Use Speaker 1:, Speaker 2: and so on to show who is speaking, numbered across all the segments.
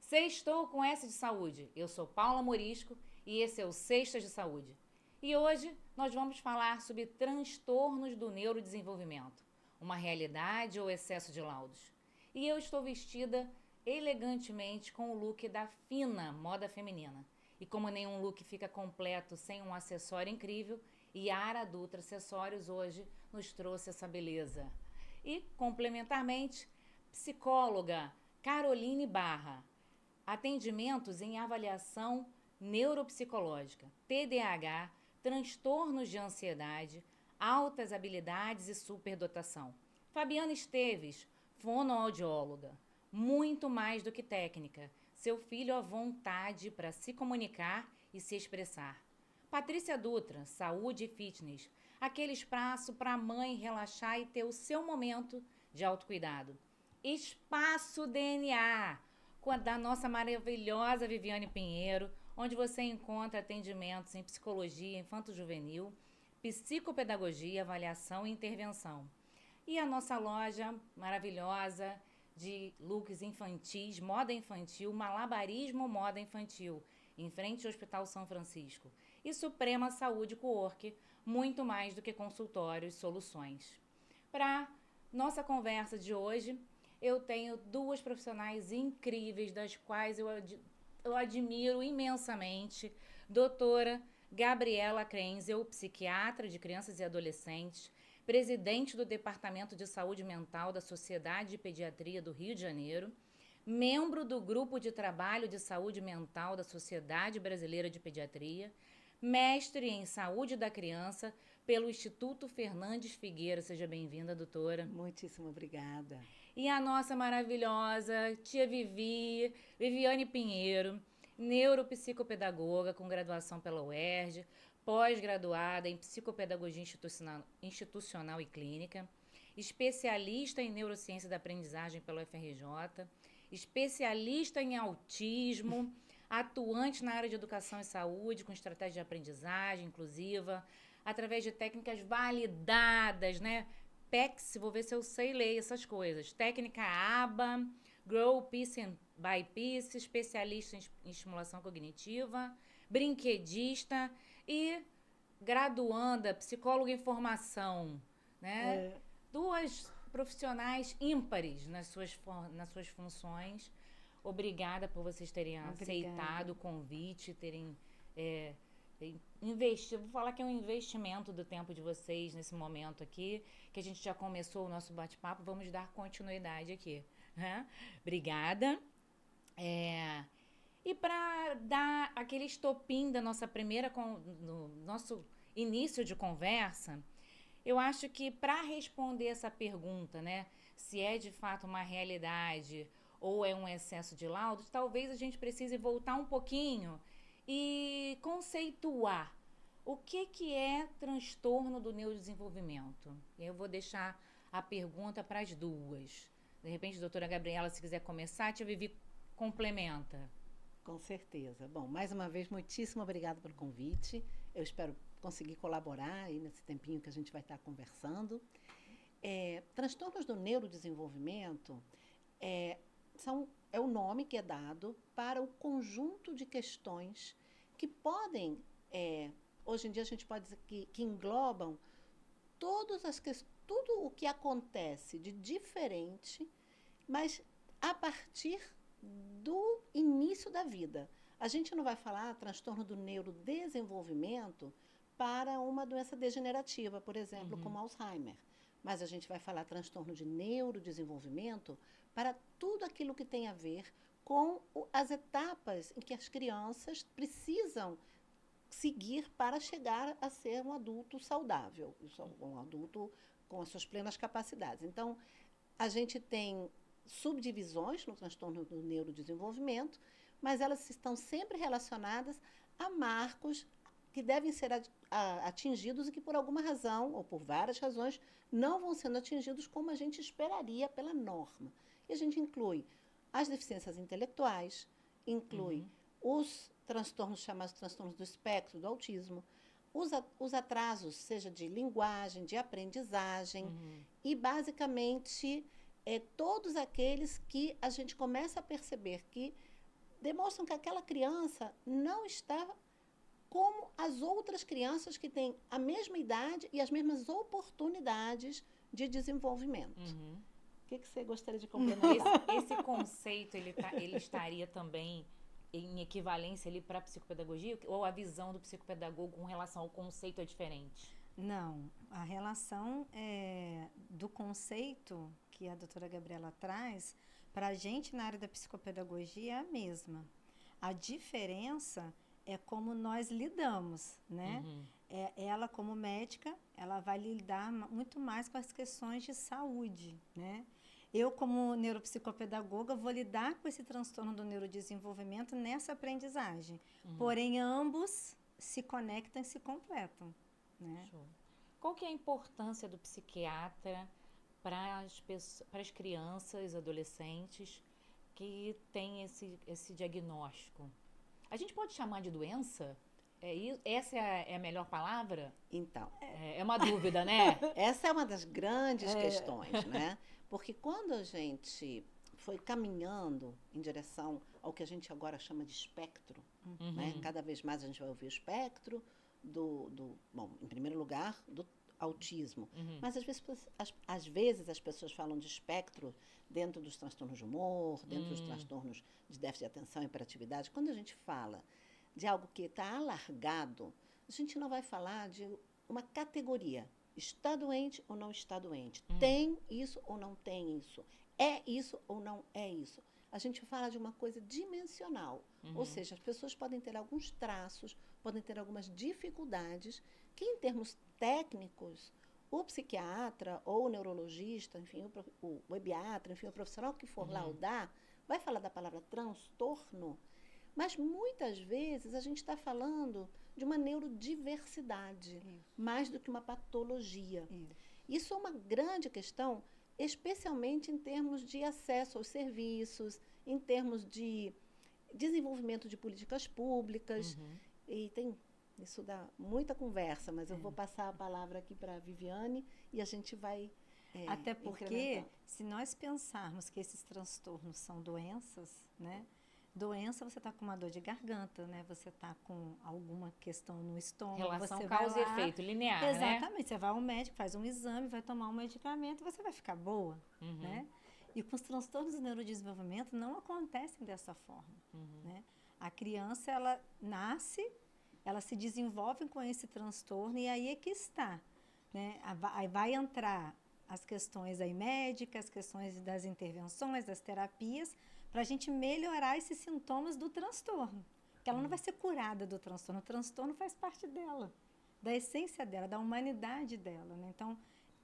Speaker 1: Sextou com S de saúde. Eu sou Paula Morisco e esse é o Sextas de Saúde. E hoje nós vamos falar sobre transtornos do neurodesenvolvimento, uma realidade ou excesso de laudos. E eu estou vestida elegantemente com o look da fina moda feminina. E como nenhum look fica completo sem um acessório incrível, Yara Dutra Acessórios hoje nos trouxe essa beleza. E, complementarmente, psicóloga Caroline Barra. Atendimentos em avaliação neuropsicológica, TDAH, transtornos de ansiedade, altas habilidades e superdotação. Fabiana Esteves, fonoaudióloga. Muito mais do que técnica. Seu filho à vontade para se comunicar e se expressar. Patrícia Dutra, saúde e fitness. Aquele espaço para a mãe relaxar e ter o seu momento de autocuidado. Espaço DNA, da nossa maravilhosa Viviane Pinheiro, onde você encontra atendimentos em psicologia infanto-juvenil, psicopedagogia, avaliação e intervenção. E a nossa loja maravilhosa de looks infantis, moda infantil, malabarismo moda infantil, em frente ao Hospital São Francisco. E Suprema Saúde Cowork, muito mais do que consultórios, soluções. Para nossa conversa de hoje, eu tenho duas profissionais incríveis, das quais eu admiro imensamente. Doutora Gabriela Krenzel, psiquiatra de crianças e adolescentes, presidente do Departamento de Saúde Mental da Sociedade de Pediatria do Rio de Janeiro, membro do Grupo de Trabalho de Saúde Mental da Sociedade Brasileira de Pediatria, mestre em Saúde da Criança pelo Instituto Fernandes Figueira. Seja bem-vinda, doutora.
Speaker 2: Muitíssimo obrigada.
Speaker 1: E a nossa maravilhosa tia Viviane Pinheiro, neuropsicopedagoga com graduação pela UERJ, pós-graduada em psicopedagogia institucional e clínica, especialista em neurociência da aprendizagem pela UFRJ, especialista em autismo, atuante na área de educação e saúde, com estratégia de aprendizagem inclusiva, através de técnicas validadas, né? PECS, vou ver se eu sei ler essas coisas. Técnica ABA, Grow Piece by Piece, especialista em estimulação cognitiva, brinquedista e graduanda, psicóloga em formação, né? Duas profissionais ímpares nas suas funções. Obrigada por vocês terem aceitado o convite, terem investir, vou falar que é um investimento do tempo de vocês nesse momento aqui, que a gente já começou o nosso bate-papo, vamos dar continuidade aqui. Né? Obrigada. E para dar aquele estopim da nossa no nosso início de conversa, eu acho que para responder essa pergunta, né, se é de fato uma realidade ou é um excesso de laudos, talvez a gente precise voltar um pouquinho e conceituar o que é transtorno do neurodesenvolvimento. Eu vou deixar a pergunta para as duas. De repente, doutora Gabriela, se quiser começar, a tia Vivi complementa.
Speaker 2: Com certeza. Bom, mais uma vez, muitíssimo obrigada pelo convite. Eu espero conseguir colaborar aí nesse tempinho que a gente vai estar conversando. Transtornos do neurodesenvolvimento é o nome que é dado para o conjunto de questões que podem, hoje em dia a gente pode dizer que englobam tudo o que acontece de diferente, mas a partir do início da vida. A gente não vai falar transtorno do neurodesenvolvimento para uma doença degenerativa, por exemplo, como Alzheimer. Mas a gente vai falar transtorno de neurodesenvolvimento para tudo aquilo que tem a ver com as etapas em que as crianças precisam seguir para chegar a ser um adulto saudável, um adulto com as suas plenas capacidades. Então, a gente tem subdivisões no transtorno do neurodesenvolvimento, mas elas estão sempre relacionadas a marcos que devem ser atingidos e que, por alguma razão, ou por várias razões, não vão sendo atingidos como a gente esperaria pela norma. E a gente inclui as deficiências intelectuais, inclui os transtornos chamados transtornos do espectro do autismo, os atrasos, seja de linguagem, de aprendizagem, e basicamente todos aqueles que a gente começa a perceber que demonstram que aquela criança não está como as outras crianças que têm a mesma idade e as mesmas oportunidades de desenvolvimento.
Speaker 1: Uhum.
Speaker 2: O que você gostaria de complementar?
Speaker 1: Esse conceito, ele estaria também em equivalência ali para a psicopedagogia? Ou a visão do psicopedagogo com relação ao conceito é diferente?
Speaker 3: Não, a relação do conceito que a doutora Gabriela traz, para a gente na área da psicopedagogia é a mesma. A diferença é como nós lidamos, né?
Speaker 1: Uhum.
Speaker 3: Ela, como médica, ela vai lidar muito mais com as questões de saúde, né? Eu, como neuropsicopedagoga, vou lidar com esse transtorno do neurodesenvolvimento nessa aprendizagem.
Speaker 1: Uhum.
Speaker 3: Porém, ambos se conectam e se completam, né?
Speaker 1: Show. Qual que é a importância do psiquiatra para as crianças, adolescentes que têm esse diagnóstico? A gente pode chamar de doença? Essa é a melhor palavra?
Speaker 2: Então,
Speaker 1: É uma dúvida, né?
Speaker 2: essa é uma das grandes questões, né? Porque quando a gente foi caminhando em direção ao que a gente agora chama de espectro,
Speaker 1: Uhum.
Speaker 2: né? Cada vez mais a gente vai ouvir o espectro bom, em primeiro lugar, do autismo.
Speaker 1: Uhum.
Speaker 2: Mas às vezes as pessoas falam de espectro dentro dos transtornos de humor, dentro dos transtornos de déficit de atenção e hiperatividade. Quando a gente fala de algo que está alargado, a gente não vai falar de uma categoria. Está doente ou não está doente? Tem isso ou não tem isso? É isso ou não é isso? A gente fala de uma coisa dimensional. Ou seja, as pessoas podem ter alguns traços, podem ter algumas dificuldades que, em termos técnicos, o psiquiatra ou o neurologista, enfim, o webiatra, enfim, o profissional que for laudar, vai falar da palavra transtorno, mas muitas vezes a gente está falando de uma neurodiversidade, mais do que uma patologia. Isso é uma grande questão, especialmente em termos de acesso aos serviços, em termos de desenvolvimento de políticas públicas. E isso dá muita conversa, mas eu vou passar a palavra aqui para a Viviane e a gente vai
Speaker 3: até porque, se nós pensarmos que esses transtornos são doenças, né? Doença, você está com uma dor de garganta, né? Você está com alguma questão no estômago.
Speaker 1: Relação
Speaker 3: você
Speaker 1: causa
Speaker 3: vai
Speaker 1: e efeito, linear,
Speaker 3: Exatamente.
Speaker 1: né?
Speaker 3: Você vai ao médico, faz um exame, vai tomar um medicamento e você vai ficar boa, né? E com os transtornos do neurodesenvolvimento não acontecem dessa forma, né? A criança, ela nasce, ela se desenvolve com esse transtorno e aí é que está, né? Aí vai entrar as questões aí médicas, as questões das intervenções, das terapias, para a gente melhorar esses sintomas do transtorno. Porque ela não vai ser curada do transtorno. O transtorno faz parte dela, da essência dela, da humanidade dela, né? Então,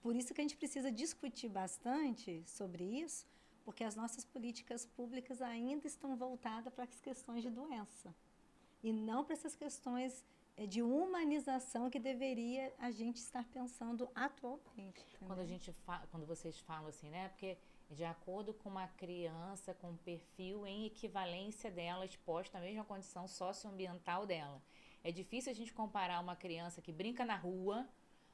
Speaker 3: por isso que a gente precisa discutir bastante sobre isso, porque as nossas políticas públicas ainda estão voltadas para as questões de doença. E não para essas questões de humanização que deveria a gente estar pensando atualmente.
Speaker 1: Quando vocês falam assim, né? Porque de acordo com uma criança com perfil em equivalência dela, exposta à mesma condição socioambiental dela. É difícil a gente comparar uma criança que brinca na rua,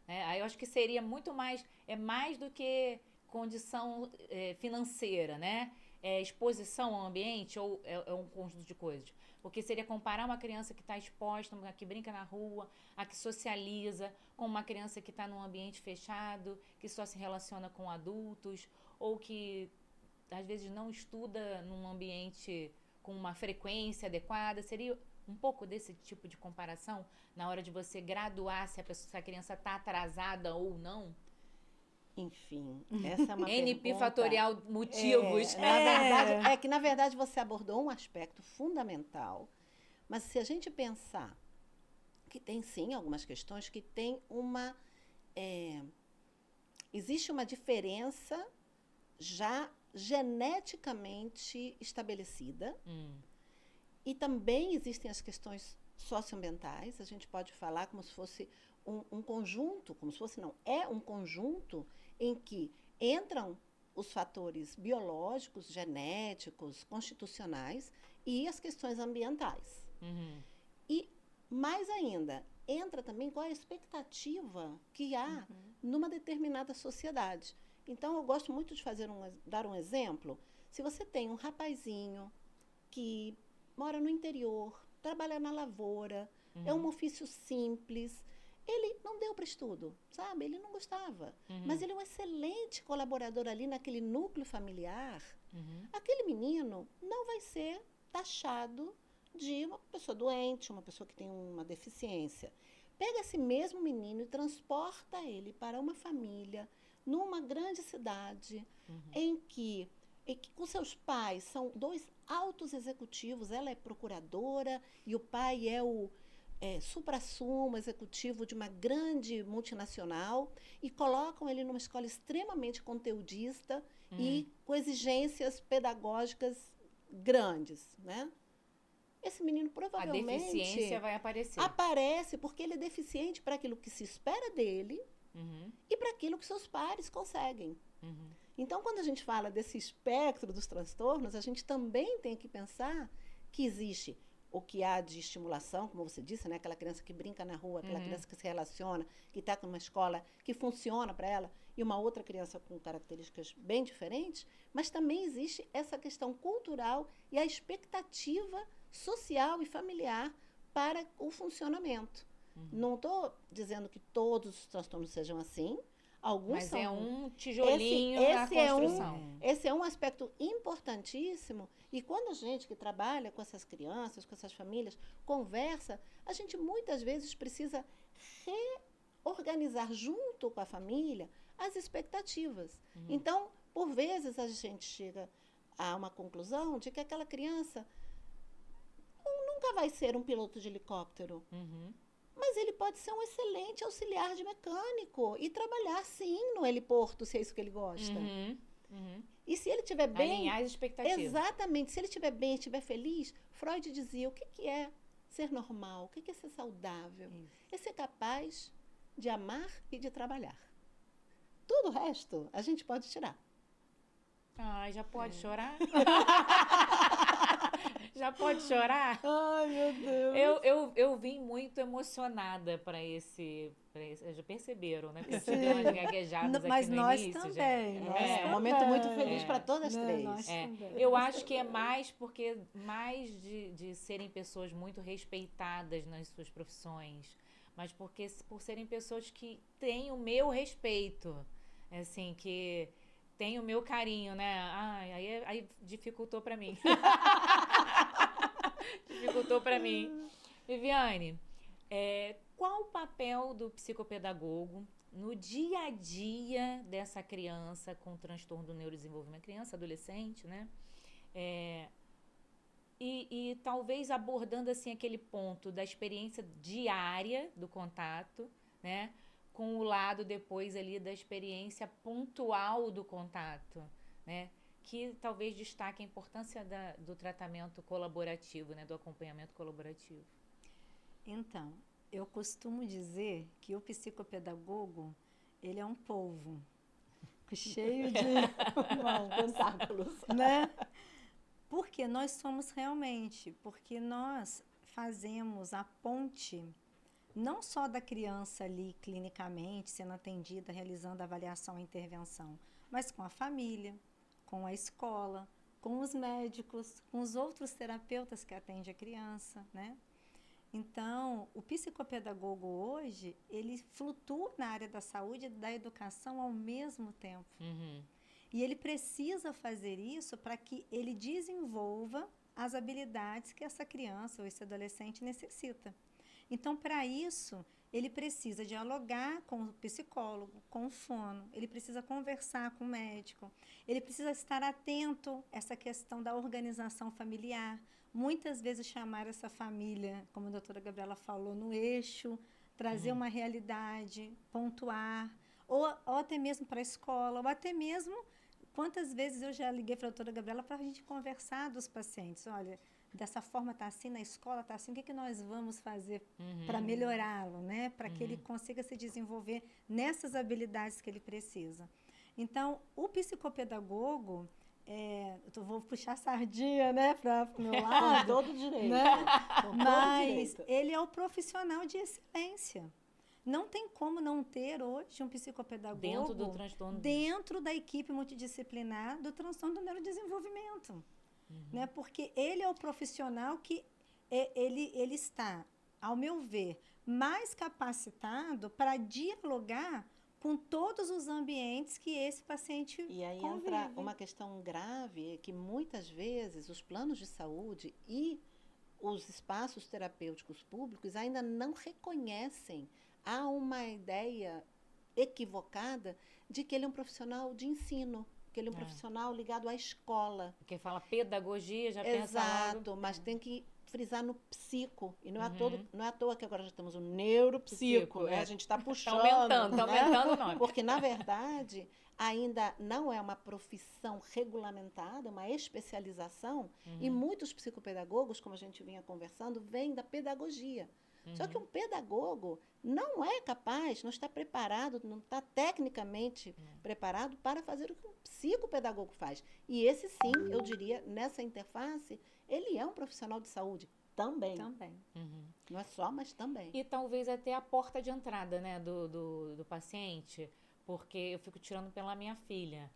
Speaker 1: né? Aí eu acho que seria muito mais, mais do que condição financeira, né? Exposição ao ambiente ou é um conjunto de coisas? Porque seria comparar uma criança que está exposta, a que brinca na rua, a que socializa, com uma criança que está num ambiente fechado, que só se relaciona com adultos, ou que às vezes não estuda num ambiente com uma frequência adequada. Seria um pouco desse tipo de comparação na hora de você graduar se a criança está atrasada ou não?
Speaker 2: Enfim, essa é uma
Speaker 1: NP
Speaker 2: pergunta...
Speaker 1: fatorial motivos.
Speaker 2: Na verdade, você abordou um aspecto fundamental, mas se a gente pensar que tem, sim, algumas questões que tem existe uma diferença já geneticamente estabelecida e também existem as questões socioambientais. A gente pode falar como se fosse um conjunto, como se fosse, não, é um conjunto em que entram os fatores biológicos, genéticos, constitucionais e as questões ambientais. E, mais ainda, entra também qual é a expectativa que há numa determinada sociedade. Então, eu gosto muito de dar um exemplo. Se você tem um rapazinho que mora no interior, trabalha na lavoura, é um ofício simples. Ele não deu para estudo, sabe? Ele não gostava. Mas ele é um excelente colaborador ali naquele núcleo familiar. Aquele menino não vai ser taxado de uma pessoa doente, uma pessoa que tem uma deficiência. Pega esse mesmo menino e transporta ele para uma família numa grande cidade em que com seus pais são dois altos executivos, ela é procuradora e o pai é o suprassumo executivo de uma grande multinacional, e colocam ele numa escola extremamente conteudista e com exigências pedagógicas grandes, né? Esse menino provavelmente...
Speaker 1: A deficiência vai aparecer.
Speaker 2: Aparece porque ele é deficiente para aquilo que se espera dele e para aquilo que seus pares conseguem. Então, quando a gente fala desse espectro dos transtornos, a gente também tem que pensar que existe o que há de estimulação, como você disse, né? Aquela criança que brinca na rua, aquela criança que se relaciona, que está com uma escola que funciona para ela, e uma outra criança com características bem diferentes, mas também existe essa questão cultural e a expectativa social e familiar para o funcionamento. Não estou dizendo que todos os transtornos sejam assim, alguns
Speaker 1: mas
Speaker 2: são...
Speaker 1: é um tijolinho na construção.
Speaker 2: Esse é um aspecto importantíssimo, e quando a gente que trabalha com essas crianças, com essas famílias, conversa, a gente muitas vezes precisa reorganizar junto com a família as expectativas. Então, por vezes, a gente chega a uma conclusão de que aquela criança nunca vai ser um piloto de helicóptero. Mas ele pode ser um excelente auxiliar de mecânico e trabalhar, sim, no heliporto, se é isso que ele gosta. E se ele estiver bem...
Speaker 1: Alinhar as expectativas.
Speaker 2: Exatamente. Se ele estiver bem, estiver feliz, Freud dizia, o que é ser normal? O que é ser saudável? É ser capaz de amar e de trabalhar. Tudo o resto, a gente pode tirar.
Speaker 1: Ai, já pode chorar? Já pode chorar?
Speaker 2: Ai, meu Deus.
Speaker 1: Eu vim muito emocionada para esse. Já perceberam, né? Porque você deu umas gaguejadas aqui
Speaker 3: mas
Speaker 1: no
Speaker 3: nós
Speaker 1: início.
Speaker 3: também.
Speaker 2: Um momento muito feliz para todas as três.
Speaker 3: Nós também.
Speaker 1: Eu acho que é mais porque, mais de serem pessoas muito respeitadas nas suas profissões, mas porque por serem pessoas que têm o meu respeito, assim, que tem o meu carinho, né? Ai, aí dificultou para mim. Dificultou para mim. Viviane, qual o papel do psicopedagogo no dia a dia dessa criança com transtorno do neurodesenvolvimento? Criança, adolescente, né? E talvez abordando assim aquele ponto da experiência diária do contato, né? Com o lado depois ali da experiência pontual do contato, né? Que talvez destaque a importância do tratamento colaborativo, né? Do acompanhamento colaborativo.
Speaker 3: Então, eu costumo dizer que o psicopedagogo, ele é um polvo cheio de
Speaker 2: tentáculos,
Speaker 3: né? Porque nós somos realmente, porque nós fazemos a ponte não só da criança ali clinicamente sendo atendida, realizando avaliação e intervenção, mas com a família, com a escola, com os médicos, com os outros terapeutas que atendem a criança, né? Então, o psicopedagogo hoje, ele flutua na área da saúde e da educação ao mesmo tempo. E ele precisa fazer isso para que ele desenvolva as habilidades que essa criança ou esse adolescente necessita. Então, para isso, ele precisa dialogar com o psicólogo, com o fono, ele precisa conversar com o médico, ele precisa estar atento a essa questão da organização familiar. Muitas vezes chamar essa família, como a doutora Gabriela falou, no eixo, trazer uma realidade, pontuar, ou até mesmo para a escola, ou até mesmo, quantas vezes eu já liguei para a doutora Gabriela para a gente conversar dos pacientes, olha, dessa forma está assim, na escola está assim, o que nós vamos fazer para melhorá-lo, né? Para que ele consiga se desenvolver nessas habilidades que ele precisa. Então, o psicopedagogo, vou puxar a sardinha, né, para o meu lado.
Speaker 2: Com todo direito.
Speaker 3: Né? Mas
Speaker 2: direito.
Speaker 3: ele é o profissional de excelência. Não tem como não ter hoje um psicopedagogo
Speaker 1: dentro do transtorno,
Speaker 3: dentro da equipe multidisciplinar do transtorno do neurodesenvolvimento. né? Porque ele é o profissional que ele está, ao meu ver, mais capacitado para dialogar com todos os ambientes que esse paciente
Speaker 2: E aí
Speaker 3: convive.
Speaker 2: entra uma questão grave, que muitas vezes os planos de saúde e os espaços terapêuticos públicos ainda não reconhecem. Há uma ideia equivocada de que ele é um profissional de ensino, que ele é um profissional ligado à escola.
Speaker 1: Porque fala pedagogia, já pensa logo.
Speaker 2: Exato, mas tem que frisar no psico. E não é à toa que agora já temos o neuropsico, né? A gente está puxando.
Speaker 1: Está aumentando o nome.
Speaker 2: Porque, na verdade, ainda não é uma profissão regulamentada, uma especialização, e muitos psicopedagogos, como a gente vinha conversando, vêm da pedagogia. Só que um pedagogo não é capaz, não está preparado, não está tecnicamente preparado para fazer o que um psicopedagogo faz. E esse sim, eu diria, nessa interface, ele é um profissional de saúde também. Não é só, mas também.
Speaker 1: E talvez até a porta de entrada, né, do paciente, porque eu fico tirando pela minha filha,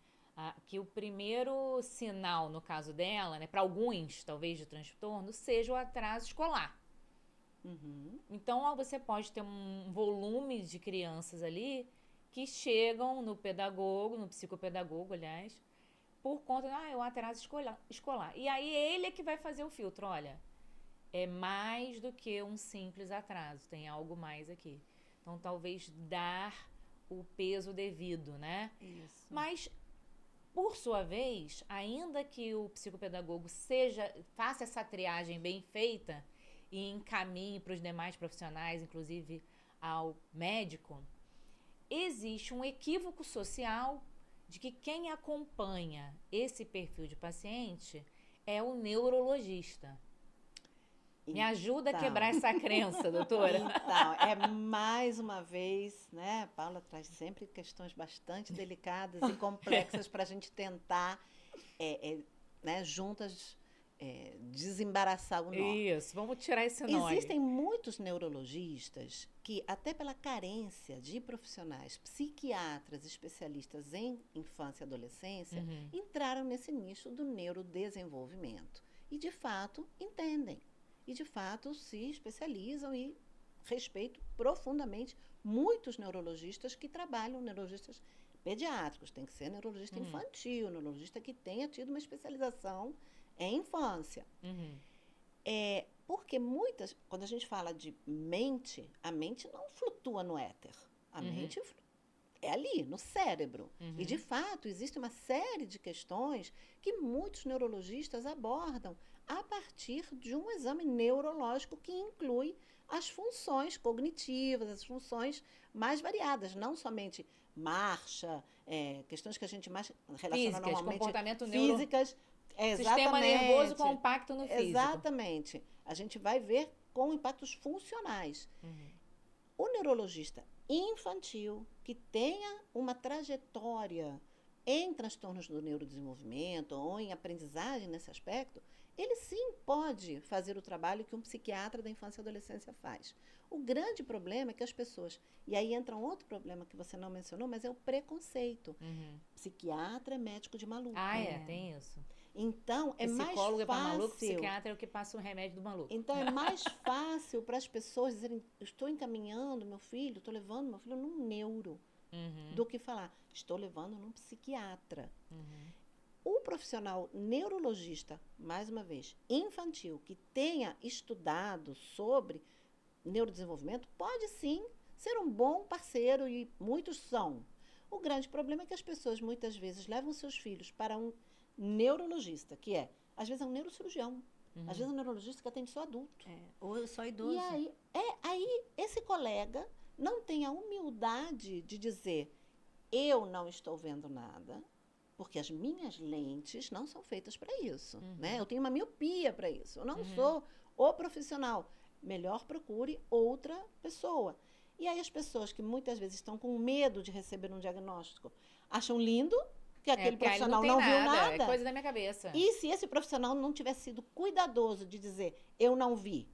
Speaker 1: que o primeiro sinal, no caso dela, né, para alguns, talvez, de transtorno, seja o atraso escolar. Então, você pode ter um volume de crianças ali que chegam no pedagogo, no psicopedagogo, aliás, por conta de o atraso escolar. E aí ele é que vai fazer o filtro. Olha, é mais do que um simples atraso, tem algo mais aqui. Então, talvez dar o peso devido, né?
Speaker 3: Isso.
Speaker 1: Mas, por sua vez, ainda que o psicopedagogo faça essa triagem bem feita e encaminhe para os demais profissionais, inclusive ao médico, existe um equívoco social de que quem acompanha esse perfil de paciente é o neurologista. Me ajuda a quebrar essa crença, doutora.
Speaker 2: Então, é mais uma vez, né? A Paula traz sempre questões bastante delicadas e complexas para a gente tentar, né, juntas, desembaraçar o nó.
Speaker 1: Isso, vamos tirar esse nó.
Speaker 2: Existem muitos neurologistas que, até pela carência de profissionais, psiquiatras, especialistas em infância e adolescência, entraram nesse nicho do neurodesenvolvimento. E, de fato, entendem. E, de fato, se especializam e respeito profundamente muitos neurologistas que trabalham, neurologistas pediátricos, tem que ser neurologista infantil, neurologista que tenha tido uma especialização em infância. Porque quando a gente fala de mente, a mente não flutua no éter. A mente é ali, no cérebro. E, de fato, existe uma série de questões que muitos neurologistas abordam a partir de um exame neurológico que inclui as funções cognitivas, as funções mais variadas, não somente marcha, questões que a gente mais relaciona
Speaker 1: físicas,
Speaker 2: normalmente,
Speaker 1: comportamento
Speaker 2: físicas,
Speaker 1: sistema nervoso com impacto no físico.
Speaker 2: Exatamente. A gente vai ver com impactos funcionais. O neurologista infantil que tenha uma trajetória em transtornos do neurodesenvolvimento ou em aprendizagem nesse aspecto, ele sim pode fazer o trabalho que um psiquiatra da infância e adolescência faz. O grande problema é que as pessoas... E aí entra um outro problema que você não mencionou, mas é o preconceito. Psiquiatra é médico de maluco.
Speaker 1: Tem isso.
Speaker 2: Então, é mais
Speaker 1: Psicólogo é para maluco,
Speaker 2: fácil...
Speaker 1: psiquiatra é o que passa o remédio do maluco.
Speaker 2: Então, é mais fácil para as pessoas dizerem, eu estou encaminhando meu filho, estou levando meu filho num neuro, do que falar, estou levando num psiquiatra. O profissional neurologista, mais uma vez, infantil, que tenha estudado sobre neurodesenvolvimento, pode sim ser um bom parceiro, e muitos são. O grande problema é que as pessoas, muitas vezes, levam seus filhos para um neurologista, que às vezes é um neurocirurgião, às vezes é um neurologista que atende só adulto.
Speaker 3: Ou só idoso.
Speaker 2: E aí esse colega não tem a humildade de dizer, eu não estou vendo nada, porque as minhas lentes não são feitas para isso. Né? Eu tenho uma miopia para isso. Eu não sou o profissional. Melhor procure outra pessoa. E aí as pessoas que muitas vezes estão com medo de receber um diagnóstico, acham lindo que aquele profissional não viu nada.
Speaker 1: É coisa da minha cabeça.
Speaker 2: E se esse profissional não tiver sido cuidadoso de dizer, eu não vi,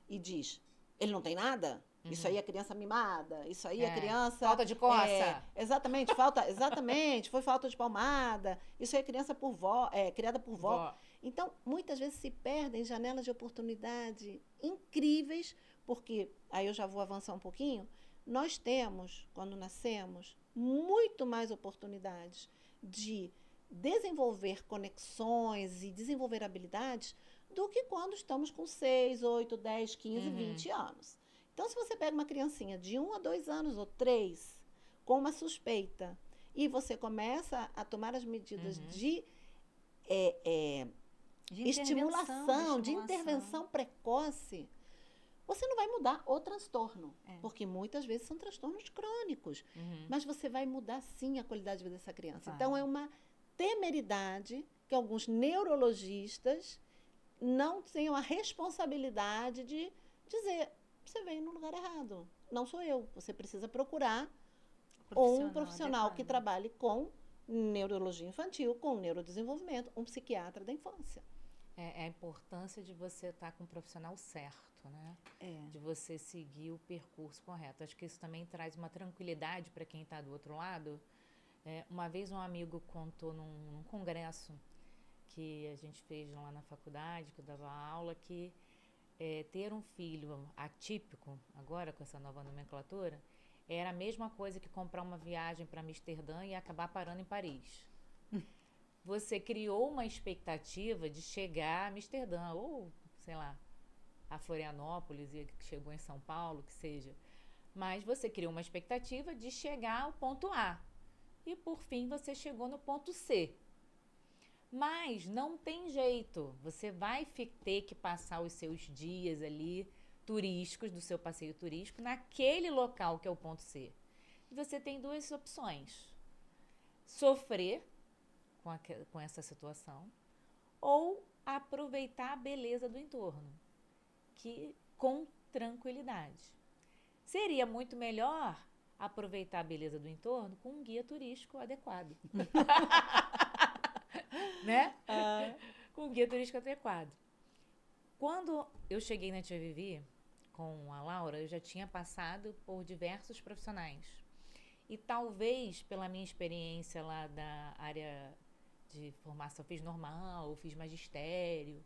Speaker 2: e diz, ele não tem nada? Isso aí é criança mimada, isso aí é criança...
Speaker 1: Falta de coça.
Speaker 2: Exatamente, foi falta de palmada, isso aí é criança criada por vó. Então, muitas vezes se perdem janelas de oportunidade incríveis, porque, aí eu já vou avançar um pouquinho, nós temos, quando nascemos, muito mais oportunidades de desenvolver conexões e desenvolver habilidades do que quando estamos com 6, 8, 10, 15, 20 anos. Então, se você pega uma criancinha de 1 a 2 anos ou 3, com uma suspeita, e você começa a tomar as medidas de estimulação, de intervenção precoce, você não vai mudar o transtorno, porque muitas vezes são transtornos crônicos, mas você vai mudar sim a qualidade de vida dessa criança. Então, é uma temeridade que alguns neurologistas não tenham a responsabilidade de dizer, você veio no lugar errado, não sou eu, você precisa procurar um profissional que trabalhe com neurologia infantil, com neurodesenvolvimento, um psiquiatra da infância.
Speaker 1: É a importância de você estar com o profissional certo, né? De você seguir o percurso correto. Acho que isso também traz uma tranquilidade para quem está do outro lado. Uma vez um amigo contou num congresso que a gente fez lá na faculdade, que eu dava aula, que ter um filho atípico, agora com essa nova nomenclatura, era a mesma coisa que comprar uma viagem para Amsterdã e acabar parando em Paris. Você criou uma expectativa de chegar a Amsterdã, ou, sei lá, a Florianópolis, e chegou em São Paulo, que seja. Mas você criou uma expectativa de chegar ao ponto A. E, por fim, você chegou no ponto C. Mas não tem jeito. Você vai ter que passar os seus dias ali turísticos, do seu passeio turístico, naquele local que é o ponto C. E você tem duas opções. Sofrer com essa situação ou aproveitar a beleza do entorno, com tranquilidade. Seria muito melhor aproveitar a beleza do entorno com um guia turístico adequado. Né? Com um guia turístico adequado. Quando eu cheguei na Tia Vivi com a Laura, eu já tinha passado por diversos profissionais. E talvez, pela minha experiência lá da área de formação, eu fiz normal, eu fiz magistério,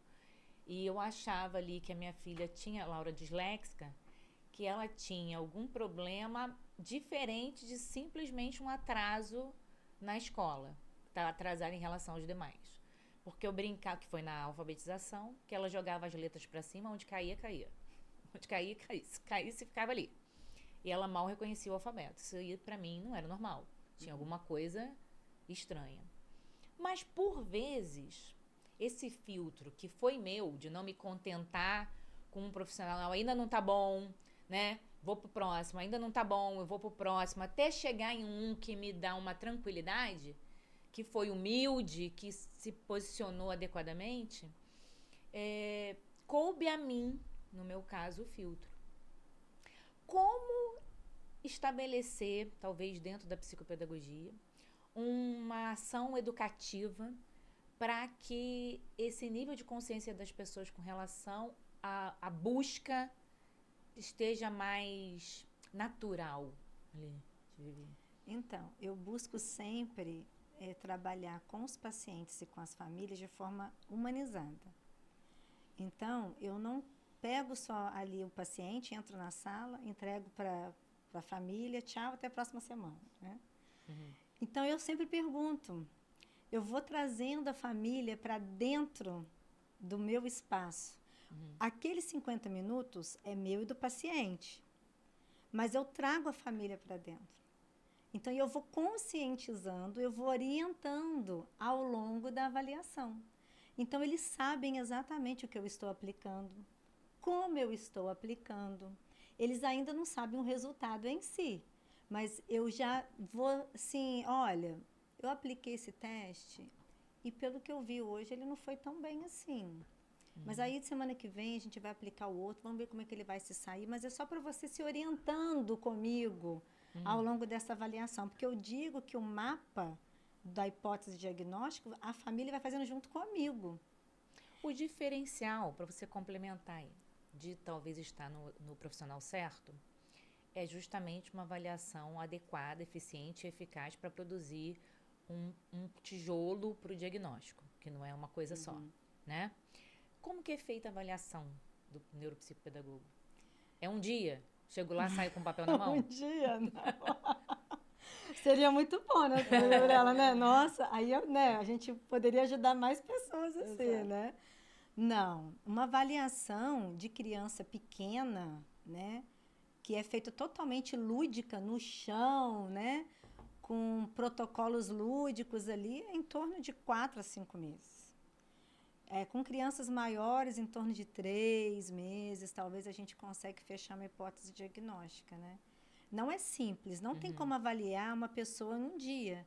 Speaker 1: e eu achava ali que a minha filha tinha, Laura disléxica, que ela tinha algum problema diferente de simplesmente um atraso na escola. Estava atrasada em relação aos demais. Porque eu brincava, que foi na alfabetização, que ela jogava as letras para cima, onde caía, caía. Onde caía, caísse. Caísse, ficava ali. E ela mal reconhecia o alfabeto. Isso aí, para mim, não era normal. Tinha alguma coisa estranha. Mas, por vezes, esse filtro que foi meu, de não me contentar com um profissional, ainda não tá bom, né? Vou pro próximo, ainda não tá bom, eu vou pro próximo, até chegar em um que me dá uma tranquilidade, que foi humilde, que se posicionou adequadamente, coube a mim, no meu caso, o filtro. Como estabelecer, talvez dentro da psicopedagogia, uma ação educativa para que esse nível de consciência das pessoas com relação à busca esteja mais natural ali.
Speaker 3: Então, eu busco sempre trabalhar com os pacientes e com as famílias de forma humanizada. Então, eu não pego só ali o paciente, entro na sala, entrego para a família, tchau, até a próxima semana, né? Então, eu sempre pergunto, eu vou trazendo a família para dentro do meu espaço. Aqueles 50 minutos é meu e do paciente, mas eu trago a família para dentro. Então, eu vou conscientizando, eu vou orientando ao longo da avaliação. Então, eles sabem exatamente o que eu estou aplicando, como eu estou aplicando. Eles ainda não sabem o resultado em si, mas eu já vou assim, olha, eu apliquei esse teste e pelo que eu vi hoje, ele não foi tão bem assim. Mas aí, semana que vem, a gente vai aplicar o outro, vamos ver como é que ele vai se sair, mas é só para você se orientando comigo ao longo dessa avaliação, porque eu digo que o mapa da hipótese de diagnóstico, a família vai fazendo junto comigo.
Speaker 1: O diferencial, para você complementar aí, de talvez estar no profissional certo, é justamente uma avaliação adequada, eficiente e eficaz para produzir um tijolo para o diagnóstico, que não é uma coisa só. né? Como que é feita a avaliação do neuropsicopedagogo? É um dia? Chego lá, saio com papel na mão?
Speaker 3: Um dia, não. Seria muito bom, né, Gabriela, né? Nossa, aí né, a gente poderia ajudar mais pessoas assim,
Speaker 2: Exato.
Speaker 3: né? Não, uma avaliação de criança pequena, né, que é feita totalmente lúdica no chão, né, com protocolos lúdicos ali, é em torno de 4 a 5 meses. Com crianças maiores, em torno de 3 meses, talvez a gente consiga fechar uma hipótese diagnóstica, né? Não é simples, não tem como avaliar uma pessoa num dia.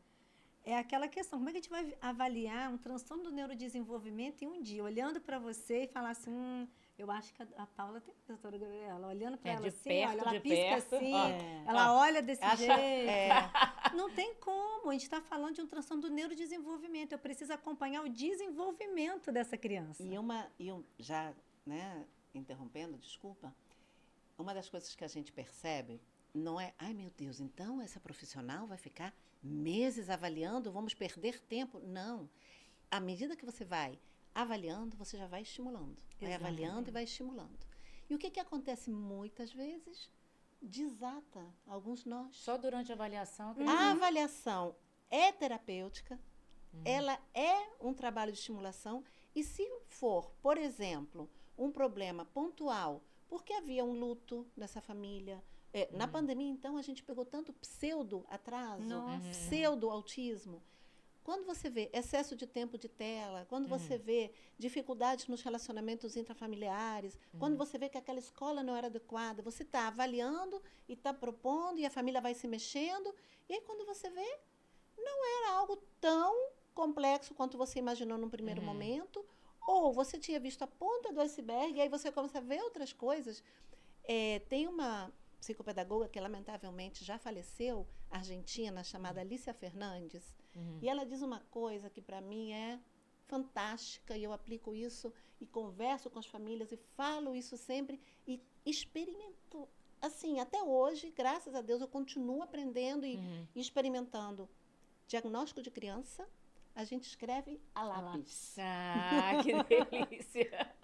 Speaker 3: É aquela questão, como é que a gente vai avaliar um transtorno do neurodesenvolvimento em um dia? Olhando para você e falar assim, eu acho que a Paula tem, doutora Gabriela, olhando para ela
Speaker 1: de
Speaker 3: assim,
Speaker 1: perto,
Speaker 3: olha, ela
Speaker 1: de
Speaker 3: pisca
Speaker 1: perto.
Speaker 3: assim,
Speaker 2: É.
Speaker 3: ela olha desse jeito.
Speaker 2: É.
Speaker 3: Não tem como, a gente está falando de um transtorno do neurodesenvolvimento, eu preciso acompanhar o desenvolvimento dessa criança.
Speaker 2: Já, né, interrompendo, desculpa, uma das coisas que a gente percebe não é, ai meu Deus, então essa profissional vai ficar meses avaliando, vamos perder tempo. Não. À medida que você vai avaliando, você já vai estimulando. Vai avaliando e vai estimulando. E o que acontece muitas vezes? Desata alguns nós.
Speaker 1: Só durante a avaliação?
Speaker 2: A avaliação é terapêutica, ela é um trabalho de estimulação, e se for, por exemplo, um problema pontual, porque havia um luto nessa família, na pandemia, então, a gente pegou tanto pseudo-atraso, pseudo-autismo. Quando você vê excesso de tempo de tela, quando você vê dificuldades nos relacionamentos intrafamiliares, quando você vê que aquela escola não era adequada, você está avaliando e está propondo, e a família vai se mexendo, e aí quando você vê, não era algo tão complexo quanto você imaginou num primeiro momento, ou você tinha visto a ponta do iceberg, e aí você começa a ver outras coisas. Tem uma psicopedagoga que lamentavelmente já faleceu, argentina, chamada Alicia Fernandes, e ela diz uma coisa que para mim é fantástica, e eu aplico isso e converso com as famílias e falo isso sempre e experimento. Assim, até hoje, graças a Deus, eu continuo aprendendo e experimentando. Diagnóstico de criança, a gente escreve a lápis.
Speaker 1: Ah, que delícia!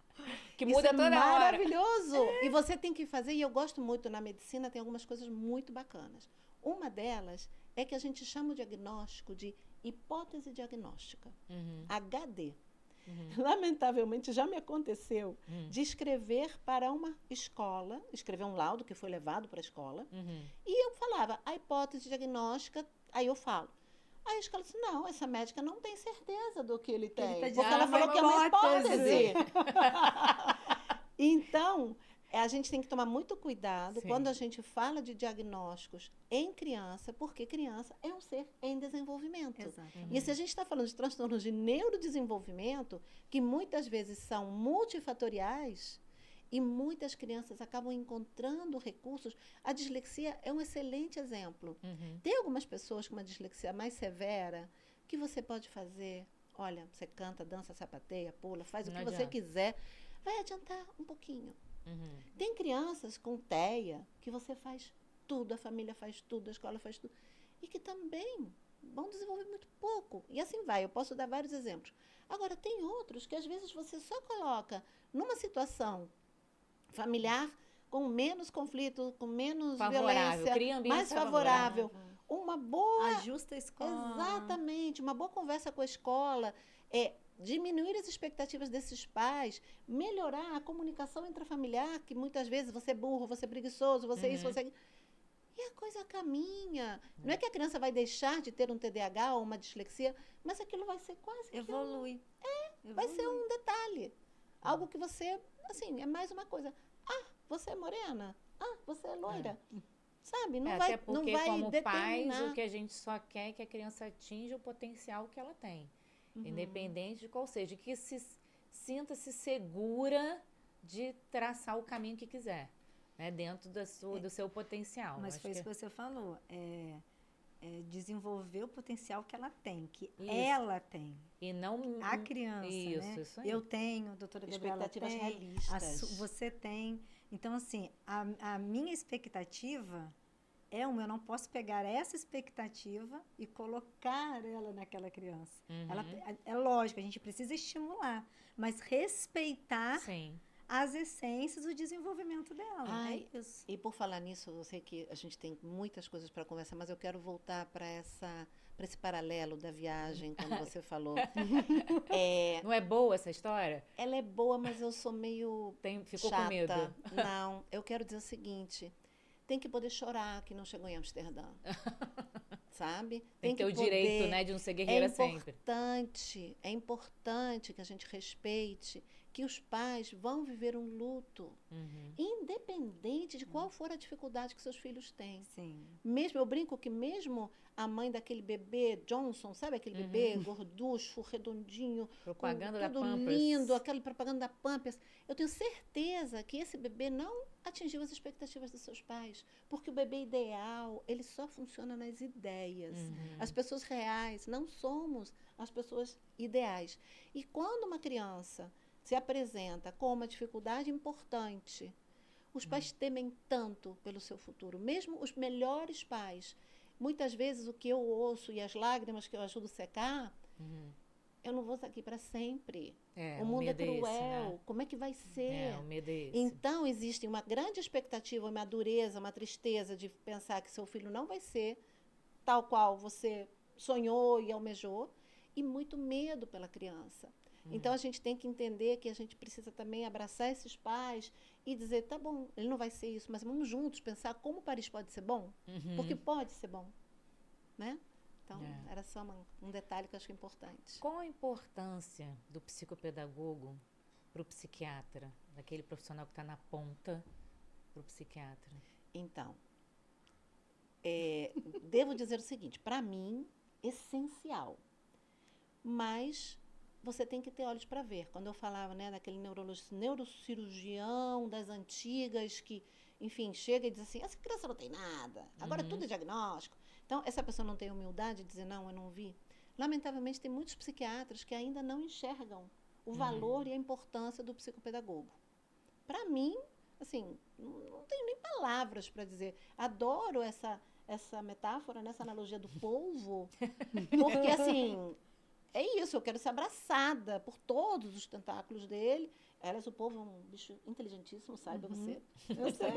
Speaker 1: Que
Speaker 2: Isso
Speaker 1: muda
Speaker 2: é
Speaker 1: toda hora.
Speaker 2: maravilhoso. E você tem que fazer, e eu gosto muito, na medicina tem algumas coisas muito bacanas. Uma delas é que a gente chama o diagnóstico de hipótese diagnóstica, HD. Lamentavelmente, já me aconteceu de escrever para uma escola, escrever um laudo que foi levado para a escola, e eu falava, a hipótese diagnóstica, aí eu falo. Aí a escola disse, não, essa médica não tem certeza do que ele tem, porque ela falou que é uma hipótese. Então, a gente tem que tomar muito cuidado quando a gente fala de diagnósticos em criança, porque criança é um ser em desenvolvimento. E se a gente está falando de transtornos de neurodesenvolvimento, que muitas vezes são multifatoriais, e muitas crianças acabam encontrando recursos. A dislexia é um excelente exemplo. Tem algumas pessoas com uma dislexia mais severa que você pode fazer, olha, você canta, dança, sapateia, pula, faz o que você quiser, vai adiantar um pouquinho. Tem crianças com TEA que você faz tudo, a família faz tudo, a escola faz tudo, e que também vão desenvolver muito pouco. E assim vai, eu posso dar vários exemplos. Agora, tem outros que às vezes você só coloca numa situação familiar com menos conflito, com menos violência, mais favorável. Uma boa...
Speaker 3: Ajusta a escola.
Speaker 2: Exatamente, uma boa conversa com a escola, diminuir as expectativas desses pais, melhorar a comunicação intrafamiliar, que muitas vezes você é burro, você é preguiçoso, você é isso, você é... E a coisa caminha. Não é que a criança vai deixar de ter um TDAH ou uma dislexia, mas aquilo vai ser quase...
Speaker 3: Evolui.
Speaker 2: Vai ser um detalhe. Algo que você, assim, é mais uma coisa. Ah, você é morena? Ah, você é loira? Sabe? Não vai,
Speaker 1: até porque,
Speaker 2: não vai
Speaker 1: como
Speaker 2: determinar.
Speaker 1: pais, o que a gente só quer é que a criança atinja o potencial que ela tem. Independente de qual seja. Que sinta-se segura de traçar o caminho que quiser, né? Dentro do seu potencial.
Speaker 3: Mas foi isso que você falou. Desenvolver o potencial que ela tem, que ela tem.
Speaker 1: E não
Speaker 3: a criança, né?
Speaker 1: Isso aí.
Speaker 3: Eu tenho, doutora Gabriela tem,
Speaker 2: realistas.
Speaker 3: você tem. Então, assim, a minha expectativa eu não posso pegar essa expectativa e colocar ela naquela criança. É lógico, a gente precisa estimular, mas respeitar
Speaker 1: Sim.
Speaker 3: as essências do desenvolvimento dela.
Speaker 2: Ai,
Speaker 3: É isso.
Speaker 2: E por falar nisso, eu sei que a gente tem muitas coisas para conversar, mas eu quero voltar para esse paralelo da viagem, quando você falou.
Speaker 1: Não é boa essa história?
Speaker 2: Ela é boa, mas eu sou meio
Speaker 1: Ficou
Speaker 2: chata.
Speaker 1: com medo?
Speaker 2: Não, eu quero dizer o seguinte, tem que poder chorar que não chegou em Amsterdã. Sabe?
Speaker 1: Tem que ter o direito, né, de não ser guerreira sempre.
Speaker 2: É importante que a gente respeite que os pais vão viver um luto, independente de qual for a dificuldade que seus filhos têm.
Speaker 3: Sim.
Speaker 2: Mesmo, eu brinco que mesmo a mãe daquele bebê Johnson, sabe aquele bebê gorducho, redondinho,
Speaker 1: propaganda
Speaker 2: com tudo
Speaker 1: da Pampers.
Speaker 2: lindo, aquela propaganda da Pampers, eu tenho certeza que esse bebê não atingiu as expectativas dos seus pais, porque o bebê ideal, ele só funciona nas ideias. As pessoas reais não somos as pessoas ideais. E quando uma criança se apresenta com uma dificuldade importante, os pais temem tanto pelo seu futuro, mesmo os melhores pais. Muitas vezes o que eu ouço e as lágrimas que eu ajudo a secar, eu não vou estar aqui para sempre. O mundo é cruel, né? Como é que vai ser?
Speaker 1: O medo é esse.
Speaker 2: Então, existe uma grande expectativa, uma dureza, uma tristeza de pensar que seu filho não vai ser tal qual você sonhou e almejou, e muito medo pela criança. Então, a gente tem que entender que a gente precisa também abraçar esses pais e dizer, tá bom, ele não vai ser isso, mas vamos juntos pensar como Paris pode ser bom, porque pode ser bom, né? Então, era só um detalhe que eu acho que é importante.
Speaker 1: Qual a importância do psicopedagogo para o psiquiatra, daquele profissional que está na ponta para o psiquiatra?
Speaker 2: Então, devo dizer o seguinte, para mim, essencial, mas você tem que ter olhos para ver. Quando eu falava, né, daquele neurocirurgião das antigas que, enfim, chega e diz assim, essa criança não tem nada, agora tudo é diagnóstico. Então, essa pessoa não tem humildade de dizer, não, eu não vi. Lamentavelmente, tem muitos psiquiatras que ainda não enxergam o valor e a importância do psicopedagogo. Para mim, assim, não tenho nem palavras para dizer. Adoro essa metáfora, essa analogia do polvo, porque, assim, é isso, eu quero ser abraçada por todos os tentáculos dele. Aliás, o polvo é um bicho inteligentíssimo, saiba você.
Speaker 3: Eu sei.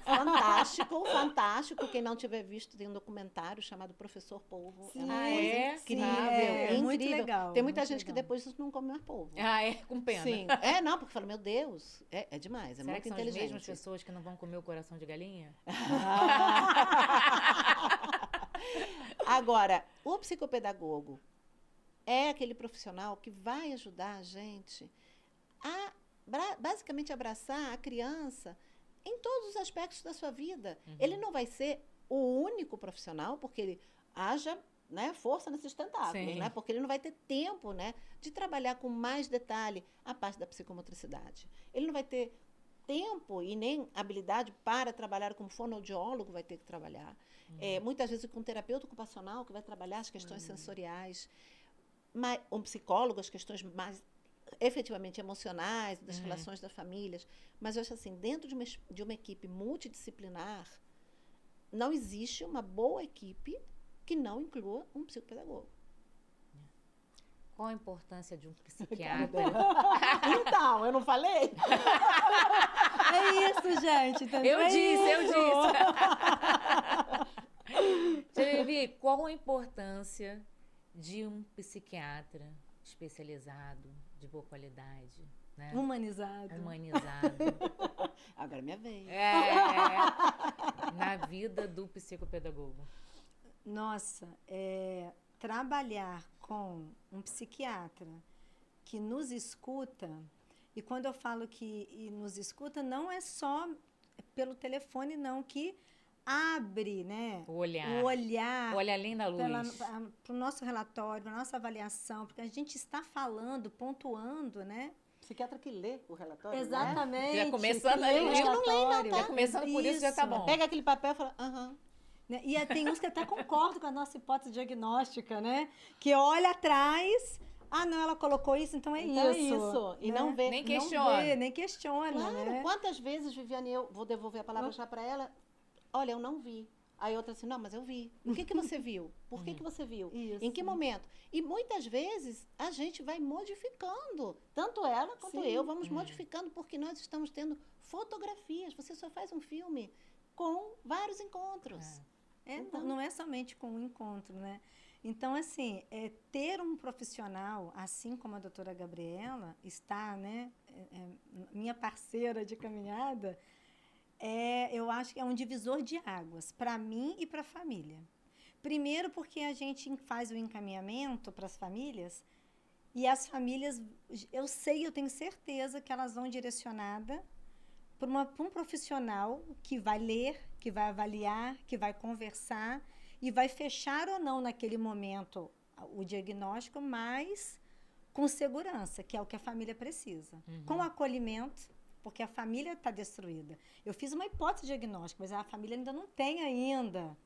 Speaker 2: Fantástico. Quem não tiver visto, tem um documentário chamado Professor Polvo.
Speaker 3: Sim.
Speaker 2: Incrível,
Speaker 3: incrível.
Speaker 2: Muito legal. Tem muita
Speaker 3: muito
Speaker 2: gente
Speaker 3: legal.
Speaker 2: que depois não come mais polvo.
Speaker 1: Com pena.
Speaker 2: Sim. Não, porque fala, meu Deus, é demais,
Speaker 1: Será
Speaker 2: muito
Speaker 1: que são
Speaker 2: inteligente.
Speaker 1: as mesmas pessoas que não vão comer o coração de galinha?
Speaker 2: Agora, o psicopedagogo é aquele profissional que vai ajudar a gente a basicamente abraçar a criança em todos os aspectos da sua vida. Ele não vai ser o único profissional, porque ele haja, né, força nesses tentáculos, né, porque ele não vai ter tempo, né, de trabalhar com mais detalhe a parte da psicomotricidade. Ele não vai ter tempo e nem habilidade para trabalhar como fonoaudiólogo, vai ter que trabalhar. Muitas vezes com um terapeuta ocupacional que vai trabalhar as questões sensoriais, mas um psicólogo, as questões mais efetivamente emocionais, das relações das famílias. Mas eu acho assim, dentro de uma equipe multidisciplinar, não existe uma boa equipe que não inclua um psicopedagogo.
Speaker 1: Qual a importância de um psiquiatra?
Speaker 2: Então, eu não falei?
Speaker 3: É isso, gente. Entendeu?
Speaker 1: Eu disse. Vivi, qual a importância de um psiquiatra especializado, de boa qualidade, né?
Speaker 3: Humanizado.
Speaker 2: Agora é minha vez.
Speaker 1: Na vida do psicopedagogo.
Speaker 3: Nossa, trabalhar com um psiquiatra que nos escuta, e quando eu falo que nos escuta, não é só pelo telefone, não, que abre, né,
Speaker 1: o olhar. Olha além da luz.
Speaker 3: Para o nosso relatório, para a nossa avaliação, porque a gente está falando, pontuando, né?
Speaker 2: Psiquiatra que lê o relatório.
Speaker 3: Exatamente.
Speaker 1: Já começando ali.
Speaker 2: Eu não leio, não, tá?
Speaker 1: Já começando por isso já tá bom.
Speaker 2: Pega aquele papel e fala, aham.
Speaker 3: Né? E tem uns que até concordam com a nossa hipótese diagnóstica, né? Que olha atrás, não, ela colocou isso, então é
Speaker 2: Então
Speaker 3: isso.
Speaker 2: é isso. E
Speaker 3: né?
Speaker 2: não vê.
Speaker 1: Nem
Speaker 3: Não
Speaker 1: questiona.
Speaker 3: vê, nem questiona,
Speaker 2: Claro,
Speaker 3: né?
Speaker 2: quantas vezes, Viviane, eu vou devolver a palavra já para ela, olha, eu não vi. Aí outra assim, não, mas eu vi. O que você viu? Por que você viu?
Speaker 3: Isso.
Speaker 2: Em que momento? E muitas vezes a gente vai modificando, tanto ela quanto
Speaker 3: Sim.
Speaker 2: eu, vamos modificando porque nós estamos tendo fotografias. Você só faz um filme com vários encontros. Então-
Speaker 3: Não é somente com o encontro, né? Então, assim, ter um profissional, assim como a doutora Gabriela está, né, minha parceira de caminhada, eu acho que é um divisor de águas para mim e para a família. Primeiro porque a gente faz o encaminhamento para as famílias e as famílias, eu tenho certeza que elas vão direcionada para um profissional que vai ler, que vai avaliar, que vai conversar e vai fechar ou não naquele momento o diagnóstico, mas com segurança, que é o que a família precisa. Com acolhimento, porque a família está destruída. Eu fiz uma hipótese diagnóstica, mas a família ainda não tem ainda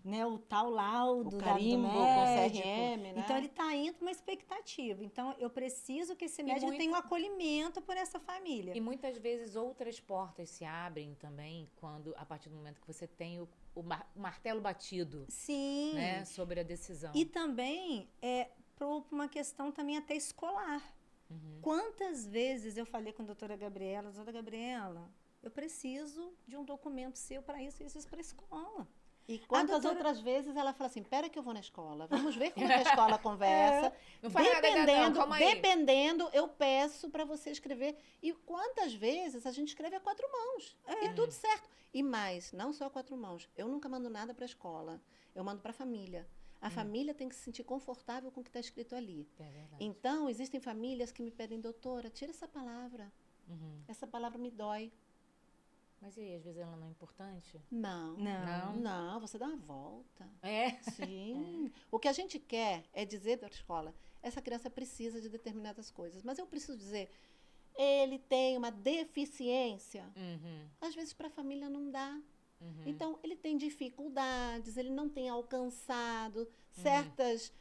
Speaker 3: né, o tal laudo
Speaker 2: O
Speaker 3: do
Speaker 2: carimbo com
Speaker 3: médico.
Speaker 2: CRM, né?
Speaker 3: Então, ele está indo com uma expectativa. Então, eu preciso que esse médico tenha um acolhimento por essa família.
Speaker 1: E muitas vezes outras portas se abrem também a partir do momento que você tem o martelo batido.
Speaker 3: Sim.
Speaker 1: Né, sobre a decisão.
Speaker 3: E também por uma questão também até escolar. Quantas vezes eu falei com a doutora Gabriela, eu preciso de um documento seu para isso para a escola.
Speaker 2: E quantas outras vezes ela fala assim, pera que eu vou na escola, vamos ver como que a escola conversa.
Speaker 1: Não faz nada ainda não, calma aí.
Speaker 2: Dependendo, eu peço para você escrever. E quantas vezes a gente escreve a 4 mãos. E tudo certo. E mais, não só a 4 mãos. Eu nunca mando nada para a escola. Eu mando para a família. A família tem que se sentir confortável com o que está escrito ali.
Speaker 1: É verdade.
Speaker 2: Então, existem famílias que me pedem, doutora, tira essa palavra. Essa palavra me dói.
Speaker 1: Mas e aí, às vezes ela não é importante?
Speaker 2: Não.
Speaker 3: Não.
Speaker 2: Não, você dá uma volta.
Speaker 1: É?
Speaker 2: Sim. O que a gente quer é dizer da escola, essa criança precisa de determinadas coisas. Mas eu preciso dizer, ele tem uma deficiência. Às vezes para a família não dá. Então, ele tem dificuldades, ele não tem alcançado certas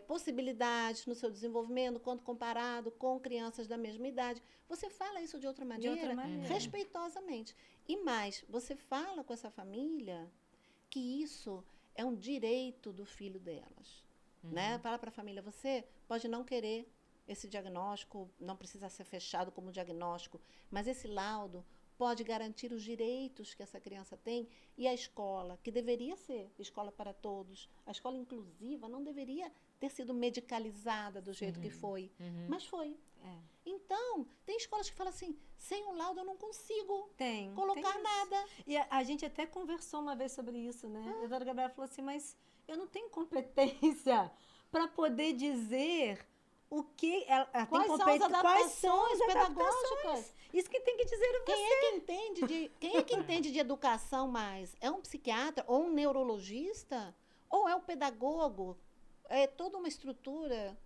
Speaker 2: possibilidades no seu desenvolvimento quando comparado com crianças da mesma idade. Você fala isso de outra maneira, respeitosamente. E mais, você fala com essa família que isso é um direito do filho delas. Né? Fala para a família, você pode não querer esse diagnóstico, não precisa ser fechado como diagnóstico, mas esse laudo pode garantir os direitos que essa criança tem e a escola, que deveria ser escola para todos, a escola inclusiva não deveria ter sido medicalizada do jeito que foi, mas foi. Então, tem escolas que falam assim, sem um laudo eu não consigo colocar nada.
Speaker 3: E a gente até conversou uma vez sobre isso, né? A doutora Gabriela falou assim, mas eu não tenho competência para poder dizer o que ela
Speaker 2: quais
Speaker 3: tem
Speaker 2: são as
Speaker 3: quais são
Speaker 2: adaptações
Speaker 3: as
Speaker 2: pedagógicas.
Speaker 3: Isso que tem que dizer a você.
Speaker 2: Quem é que entende de educação mais? É um psiquiatra ou um neurologista? Ou é o pedagogo? É toda uma estrutura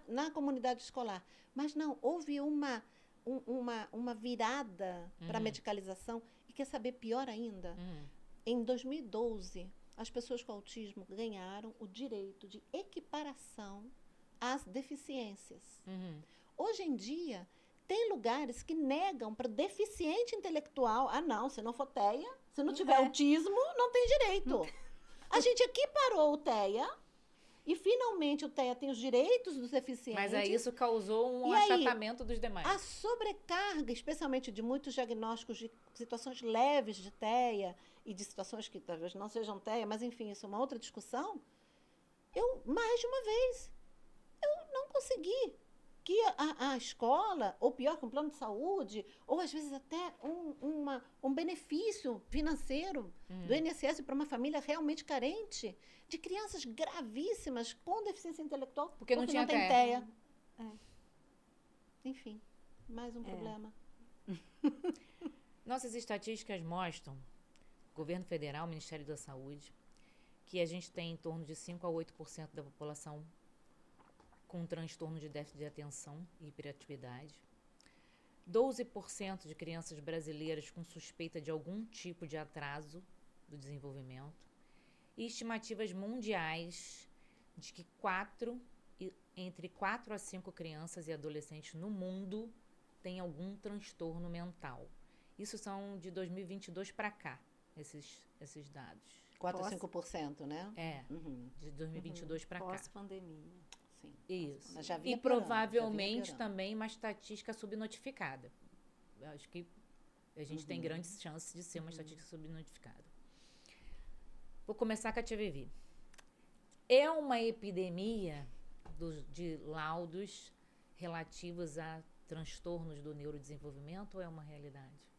Speaker 2: na comunidade escolar. Mas não, houve uma virada para a medicalização. E quer saber, pior ainda? Em 2012, as pessoas com autismo ganharam o direito de equiparação às deficiências. Hoje em dia, tem lugares que negam para deficiente intelectual. Ah, não, se não for TEA, se não tiver autismo, não tem direito. A gente equiparou o TEA e, finalmente, o TEA tem os direitos dos deficientes.
Speaker 1: Mas aí isso causou um achatamento dos demais.
Speaker 2: A sobrecarga, especialmente de muitos diagnósticos de situações leves de TEA e de situações que talvez não sejam TEA, mas, enfim, isso é uma outra discussão. Mais de uma vez, eu não consegui que a escola, ou pior que um plano de saúde, ou às vezes até um benefício financeiro do INSS para uma família realmente carente, de crianças gravíssimas com deficiência intelectual,
Speaker 1: porque não tem
Speaker 2: TEA. Enfim, mais um problema.
Speaker 1: Nossas estatísticas mostram, governo federal, Ministério da Saúde, que a gente tem em torno de 5 a 8% da população com transtorno de déficit de atenção e hiperatividade, 12% de crianças brasileiras com suspeita de algum tipo de atraso do desenvolvimento e estimativas mundiais de que 4 entre 4 a 5 crianças e adolescentes no mundo têm algum transtorno mental. Isso são de 2022 para cá, esses dados.
Speaker 2: 4 a 5%, né?
Speaker 1: De 2022 para cá.
Speaker 3: Pós-pandemia.
Speaker 2: Sim.
Speaker 1: Isso.
Speaker 2: Mas já vinha
Speaker 1: E
Speaker 2: piorando,
Speaker 1: provavelmente
Speaker 2: já vinha piorando.
Speaker 1: também uma estatística subnotificada. Eu acho que a gente tem grandes chances de ser uma estatística subnotificada. Vou começar com a Tia Vivi. É uma epidemia de laudos relativos a transtornos do neurodesenvolvimento ou é uma realidade?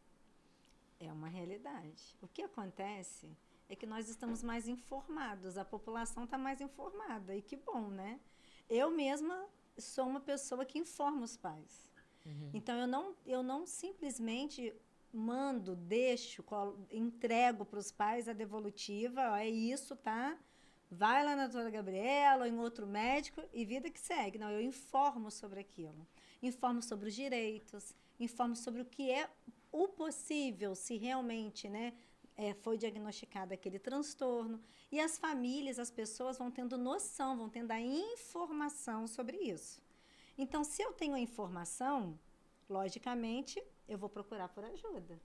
Speaker 3: É uma realidade. O que acontece é que nós estamos mais informados, a população está mais informada, e que bom, né? Eu mesma sou uma pessoa que informa os pais. Então, eu não simplesmente mando, entrego para os pais a devolutiva, ó, é isso, tá? Vai lá na doutora Gabriela ou em outro médico e vida que segue. Não, eu informo sobre aquilo. Informo sobre os direitos, informo sobre o que é o possível, se realmente, né, foi diagnosticado aquele transtorno. E as famílias, as pessoas vão tendo noção, vão tendo a informação sobre isso. Então, se eu tenho a informação, logicamente, eu vou procurar por ajuda.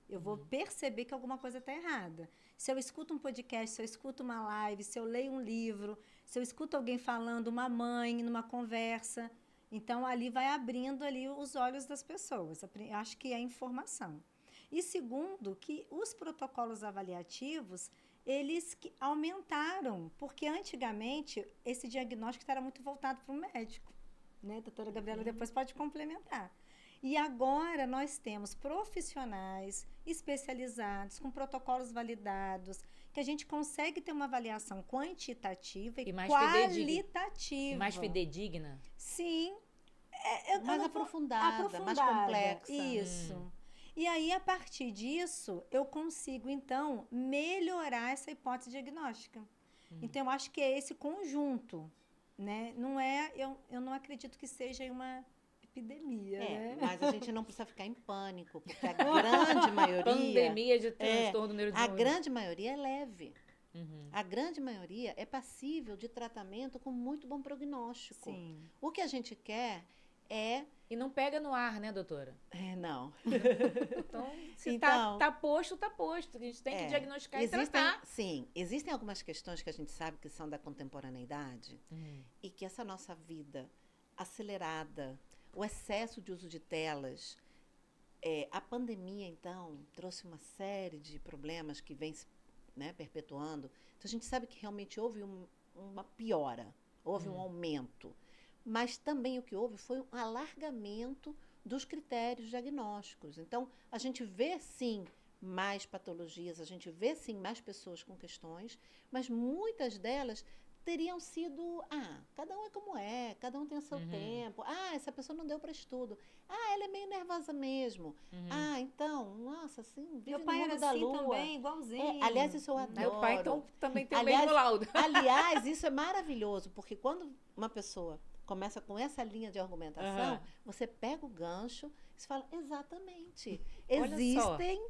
Speaker 3: Eu vou perceber que alguma coisa está errada. Se eu escuto um podcast, se eu escuto uma live, se eu leio um livro, se eu escuto alguém falando, uma mãe, numa conversa, então ali vai abrindo ali os olhos das pessoas. Acho que é informação. E segundo, que os protocolos avaliativos, eles aumentaram, porque antigamente esse diagnóstico era muito voltado para o médico, né? A doutora Gabriela depois pode complementar. E agora nós temos profissionais especializados, com protocolos validados, que a gente consegue ter uma avaliação quantitativa e qualitativa.
Speaker 1: Mais fidedigna?
Speaker 3: Sim.
Speaker 2: Mais aprofundada, mais complexa.
Speaker 3: Isso. E aí, a partir disso, eu consigo, então, melhorar essa hipótese diagnóstica. Então, eu acho que é esse conjunto, né? Não é, eu não acredito que seja uma epidemia, né?
Speaker 2: Mas a gente não precisa ficar em pânico, porque a grande maioria...
Speaker 1: Pandemia de transtorno do neurodesenvolvimento.
Speaker 2: A grande maioria é leve. A grande maioria é passível de tratamento com muito bom prognóstico.
Speaker 3: Sim.
Speaker 2: O que a gente quer é...
Speaker 1: E não pega no ar, né, doutora?
Speaker 2: Não.
Speaker 1: Então, se tá posto, tá posto. A gente tem que diagnosticar e tratar.
Speaker 2: Sim, existem algumas questões que a gente sabe que são da contemporaneidade e que essa nossa vida acelerada, o excesso de uso de telas, a pandemia, então, trouxe uma série de problemas que vem se perpetuando. Então, a gente sabe que realmente houve uma piora, houve um aumento. Mas também o que houve foi um alargamento dos critérios diagnósticos. Então, a gente vê, sim, mais patologias, a gente vê, sim, mais pessoas com questões, mas muitas delas teriam sido, cada um é como é, cada um tem o seu tempo, essa pessoa não deu para estudo, ela é meio nervosa mesmo, então, nossa, assim, vive
Speaker 3: meu pai
Speaker 2: no mundo
Speaker 3: era
Speaker 2: da
Speaker 3: assim
Speaker 2: lua.
Speaker 3: também, igualzinho.
Speaker 2: Aliás, isso eu adoro.
Speaker 1: Meu pai, então, também tem o mesmo laudo.
Speaker 2: Aliás, isso é maravilhoso, porque quando uma pessoa começa com essa linha de argumentação, você pega o gancho e você fala, exatamente, existem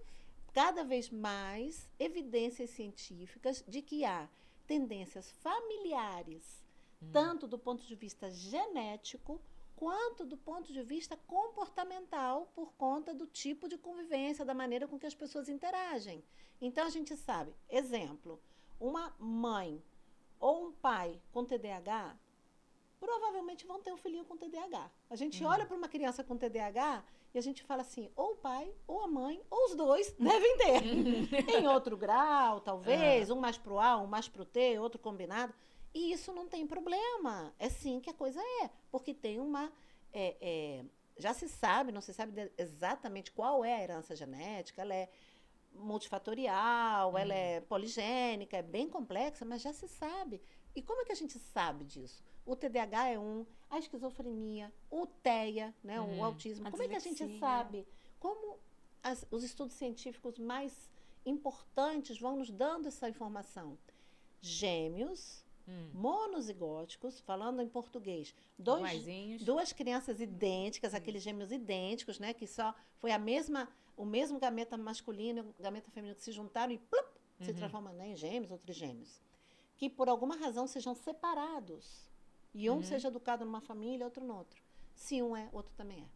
Speaker 2: cada vez mais evidências científicas de que há tendências familiares, tanto do ponto de vista genético, quanto do ponto de vista comportamental, por conta do tipo de convivência, da maneira com que as pessoas interagem. Então, a gente sabe, exemplo, uma mãe ou um pai com TDAH, provavelmente vão ter um filhinho com TDAH. A gente olha para uma criança com TDAH e a gente fala assim, ou o pai, ou a mãe, ou os dois devem ter. Em outro grau, talvez, um mais pro A, um mais pro T, outro combinado. E isso não tem problema. É assim que a coisa é. Porque tem uma... já se sabe, não se sabe exatamente qual é a herança genética, ela é multifatorial, ela é poligênica, é bem complexa, mas já se sabe. E como é que a gente sabe disso? O TDAH é a esquizofrenia, o TEA, né, o autismo. Como é que a gente sabe? Como os estudos científicos mais importantes vão nos dando essa informação? Gêmeos, monozigóticos, falando em português, duas crianças idênticas, aqueles gêmeos idênticos, né, que só foi o mesmo gameta masculino e o gameta feminino que se juntaram e se transformam em gêmeos ou trigêmeos. Que por alguma razão sejam separados. E um seja educado numa família, outro noutra. Se um é, outro também é.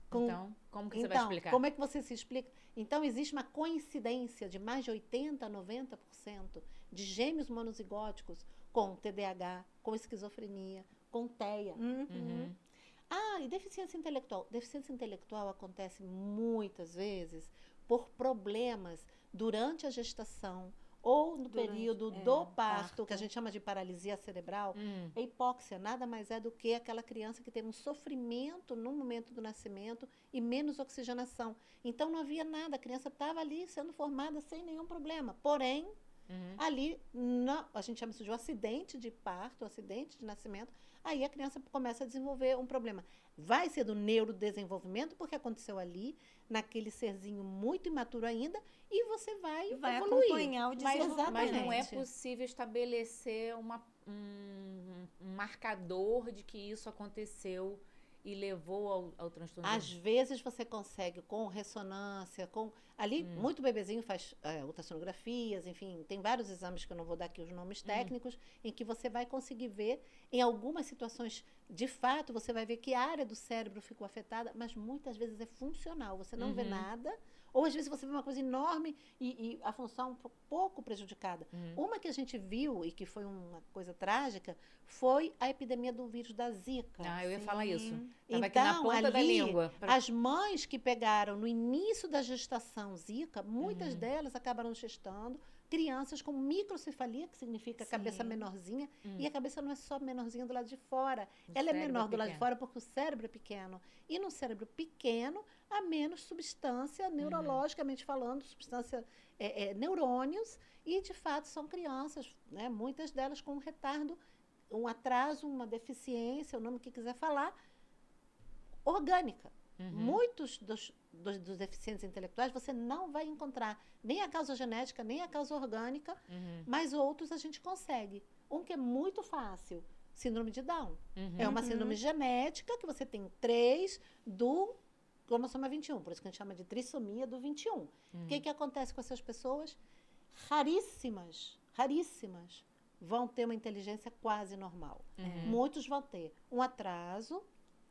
Speaker 1: Então, como que você vai explicar?
Speaker 2: Como é que você se explica? Então, existe uma coincidência de mais de 80% a 90% de gêmeos monozigóticos com TDAH, com esquizofrenia, com TEA. E deficiência intelectual. Deficiência intelectual acontece muitas vezes por problemas durante a gestação ou no período do parto, que a gente chama de paralisia cerebral. A hipóxia nada mais é do que aquela criança que teve um sofrimento no momento do nascimento e menos oxigenação. Então, não havia nada, a criança estava ali sendo formada sem nenhum problema. Porém, ali, a gente chama isso de um acidente de parto, um acidente de nascimento, aí a criança começa a desenvolver um problema. Vai ser do neurodesenvolvimento, porque aconteceu ali, naquele serzinho muito imaturo ainda, e você vai evoluir.
Speaker 3: Acompanhar o desenvolvimento.
Speaker 1: Mas não é possível estabelecer um marcador de que isso aconteceu e levou ao transtorno.
Speaker 2: Às vezes você consegue com ressonância, ali muito bebezinho faz ultrassonografias, enfim, tem vários exames que eu não vou dar aqui os nomes técnicos, em que você vai conseguir ver, em algumas situações, de fato, você vai ver que a área do cérebro ficou afetada, mas muitas vezes é funcional, você não vê nada, ou às vezes você vê uma coisa enorme e a função um pouco prejudicada. Uma que a gente viu e que foi uma coisa trágica foi a epidemia do vírus da Zika.
Speaker 1: Eu ia falar isso.
Speaker 2: Então,
Speaker 1: Estava aqui na ponta da língua.
Speaker 2: As mães que pegaram no início da gestação Zika, muitas delas acabaram gestando crianças com microcefalia, que significa cabeça menorzinha, e a cabeça não é só menorzinha do lado de fora, ela é menor do lado de fora porque o cérebro é pequeno. E no cérebro pequeno, há menos substância, neurologicamente falando, substância, neurônios, e de fato são crianças, né, muitas delas com um retardo, um atraso, uma deficiência, o nome que quiser falar, orgânica. Muitos dos deficientes intelectuais você não vai encontrar nem a causa genética, nem a causa orgânica, mas outros a gente consegue. Um que é muito fácil, síndrome de Down. É uma síndrome genética que você tem 3 do cromossoma 21, por isso que a gente chama de trissomia do 21. O que acontece com essas pessoas? Raríssimas vão ter uma inteligência quase normal. Muitos vão ter um atraso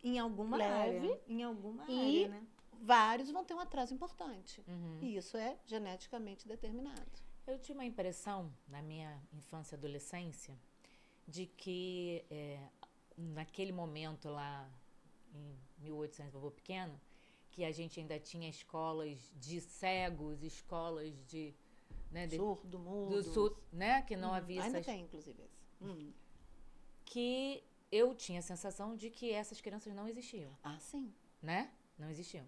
Speaker 3: em alguma
Speaker 2: leve,
Speaker 3: área. Em alguma
Speaker 2: e
Speaker 3: área, né?
Speaker 2: vários vão ter um atraso importante. E isso é geneticamente determinado.
Speaker 1: Eu tinha uma impressão, na minha infância e adolescência, de que naquele momento lá, em 1800, vovô pequeno, que a gente ainda tinha escolas de cegos, escolas de... Né,
Speaker 2: surdo, mudo.
Speaker 1: Do surdo, né? Que não havia
Speaker 2: ainda
Speaker 1: essas...
Speaker 2: tem, inclusive, esse.
Speaker 1: Que eu tinha a sensação de que essas crianças não existiam.
Speaker 2: Sim.
Speaker 1: Né? Não existiam.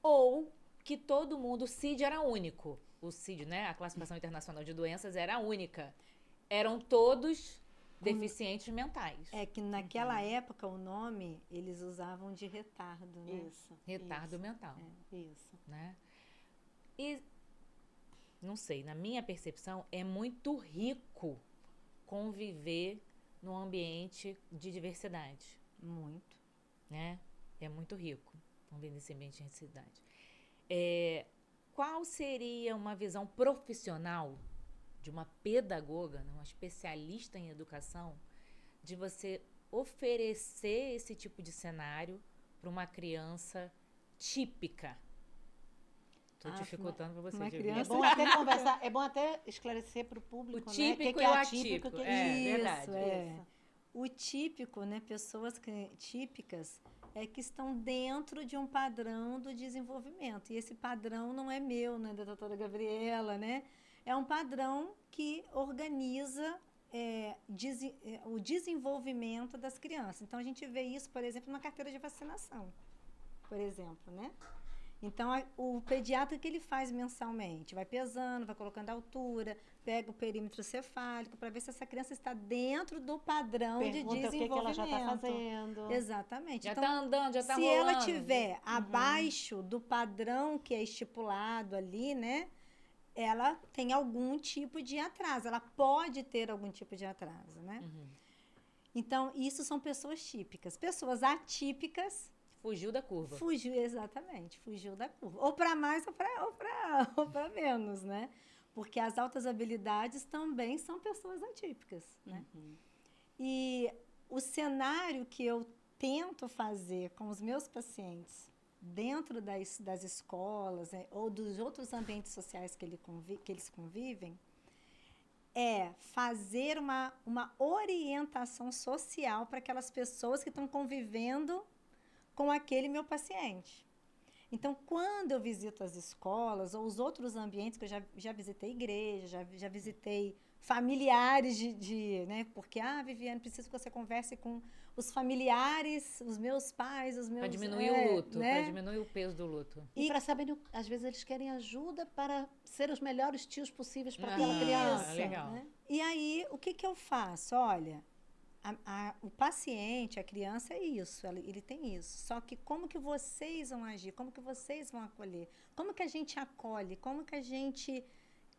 Speaker 1: Ou que todo mundo, o CID era único. O CID, né? A Classificação Internacional de Doenças era única. Eram todos deficientes mentais.
Speaker 3: É que naquela época o nome eles usavam de retardo, né?
Speaker 2: Isso.
Speaker 1: Retardo mental.
Speaker 2: Isso.
Speaker 1: Né? E, não sei, na minha percepção, é muito rico conviver num ambiente de diversidade.
Speaker 3: Muito.
Speaker 1: Né? É muito rico conviver nesse ambiente de diversidade. Qual seria uma visão profissional de uma pedagoga, uma especialista em educação, de você oferecer esse tipo de cenário para uma criança típica? Estou dificultando para você.
Speaker 2: É bom até conversar, é bom até esclarecer para o público,
Speaker 1: o típico,
Speaker 2: né?
Speaker 1: e o atípico. Verdade.
Speaker 3: O típico, né? Pessoas típicas que estão dentro de um padrão do desenvolvimento. E esse padrão não é meu, não é da doutora Gabriela, né? É um padrão que organiza o desenvolvimento das crianças. Então, a gente vê isso, por exemplo, na carteira de vacinação, por exemplo, né? Então, o pediatra, que ele faz mensalmente? Vai pesando, vai colocando a altura, pega o perímetro cefálico para ver se essa criança está dentro do padrão de desenvolvimento.
Speaker 2: O que ela já está fazendo.
Speaker 3: Exatamente.
Speaker 1: Já está andando, já está
Speaker 3: rolando. Se ela estiver abaixo do padrão que é estipulado ali, né? Ela tem algum tipo de atraso. Ela pode ter algum tipo de atraso, né? Então, isso são pessoas típicas. Pessoas atípicas...
Speaker 1: Fugiu da curva.
Speaker 3: Exatamente, fugiu da curva. Ou para mais ou para menos, né? Porque as altas habilidades também são pessoas atípicas, né? E o cenário que eu tento fazer com os meus pacientes dentro das escolas, né, ou dos outros ambientes sociais que eles convivem, é fazer uma orientação social para aquelas pessoas que estão convivendo com aquele meu paciente. Então, quando eu visito as escolas ou os outros ambientes, que eu já visitei igreja, já visitei familiares né? Porque, Viviane, preciso que você converse com os familiares, os meus pais, os meus...
Speaker 1: Para diminuir o luto,
Speaker 3: né?
Speaker 1: para diminuir o peso do luto.
Speaker 2: E para saber, às vezes eles querem ajuda para ser os melhores tios possíveis para aquela criança.
Speaker 1: Legal.
Speaker 3: Né? E aí, o que eu faço? Olha, o paciente, a criança é isso, ele tem isso. Só que como que vocês vão agir? Como que vocês vão acolher? Como que a gente acolhe? Como que a gente